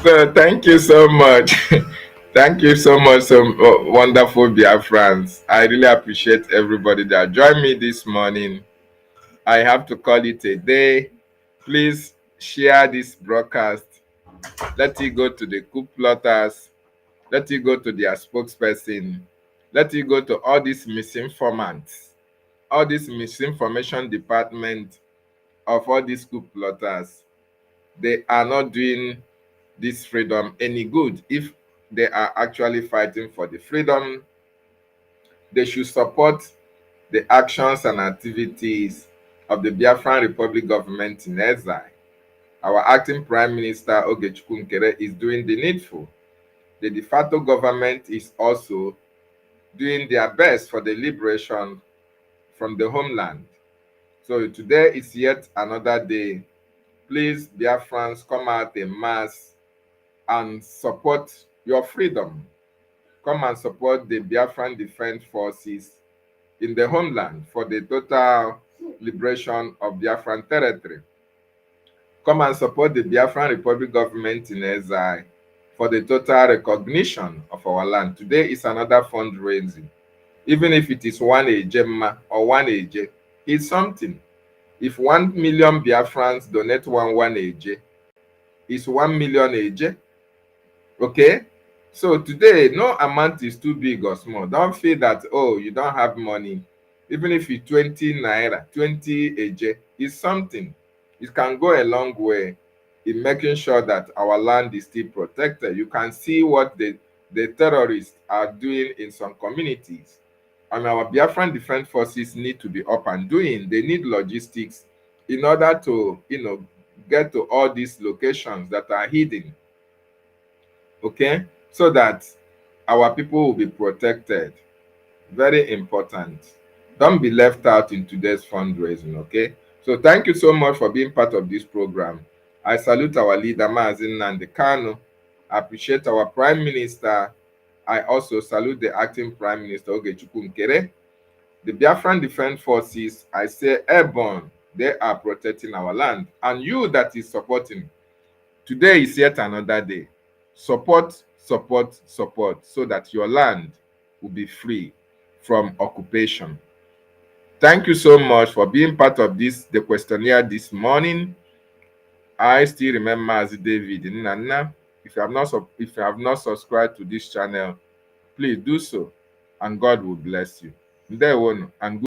So thank you so much. Thank you so much, some wonderful Biafrans. I really appreciate everybody that joined me this morning. I have to call it a day. Please share this broadcast. Let it go to the coup plotters. Let it go to their spokesperson. Let it go to all these misinformants, all this misinformation department of all these coup plotters. They are not doing this freedom any good. If they are actually fighting for the freedom, they should support the actions and activities of the Biafran Republic government in exile. Our acting Prime Minister Ogechukwu is doing the needful. The de facto government is also doing their best for the liberation from the homeland. So today is yet another day. Please, Biafrans, come out en masse and support your freedom. Come and support the Biafran Defense Forces in the homeland for the total liberation of Biafran territory. Come and support the Biafran Republic government in exile for the total recognition of our land. Today is another fundraising. Even if it is 1 Ejema or 1 Eje, it's something. If 1 million Biafrans donate 1 Eje, it's 1 million Eje. Okay? So today, no amount is too big or small. Don't feel that, oh, you don't have money. Even if it's 20 naira, 20 Eje, it's something. It can go a long way in making sure that our land is still protected. You can see what the terrorists are doing in some communities. And our Biafran Defense Forces need to be up and doing. They need logistics in order to, get to all these locations that are hidden. Okay? So that our people will be protected. Very important. Don't be left out in today's fundraising, okay? So thank you so much for being part of this program. I salute our leader, Maazin Nnamdi Kanu. I appreciate our Prime Minister. I also salute the acting Prime Minister, Ogechukwu Nkere. The Biafran Defense Forces, I say airborne, they are protecting our land. And you that is supporting, today is yet another day. Support support so that your land will be free from occupation. Thank you so much for being part of the questionnaire this morning. I still remember as David Nana. If you have not subscribed to this channel, please do so, and God will bless you. Ndewo, and good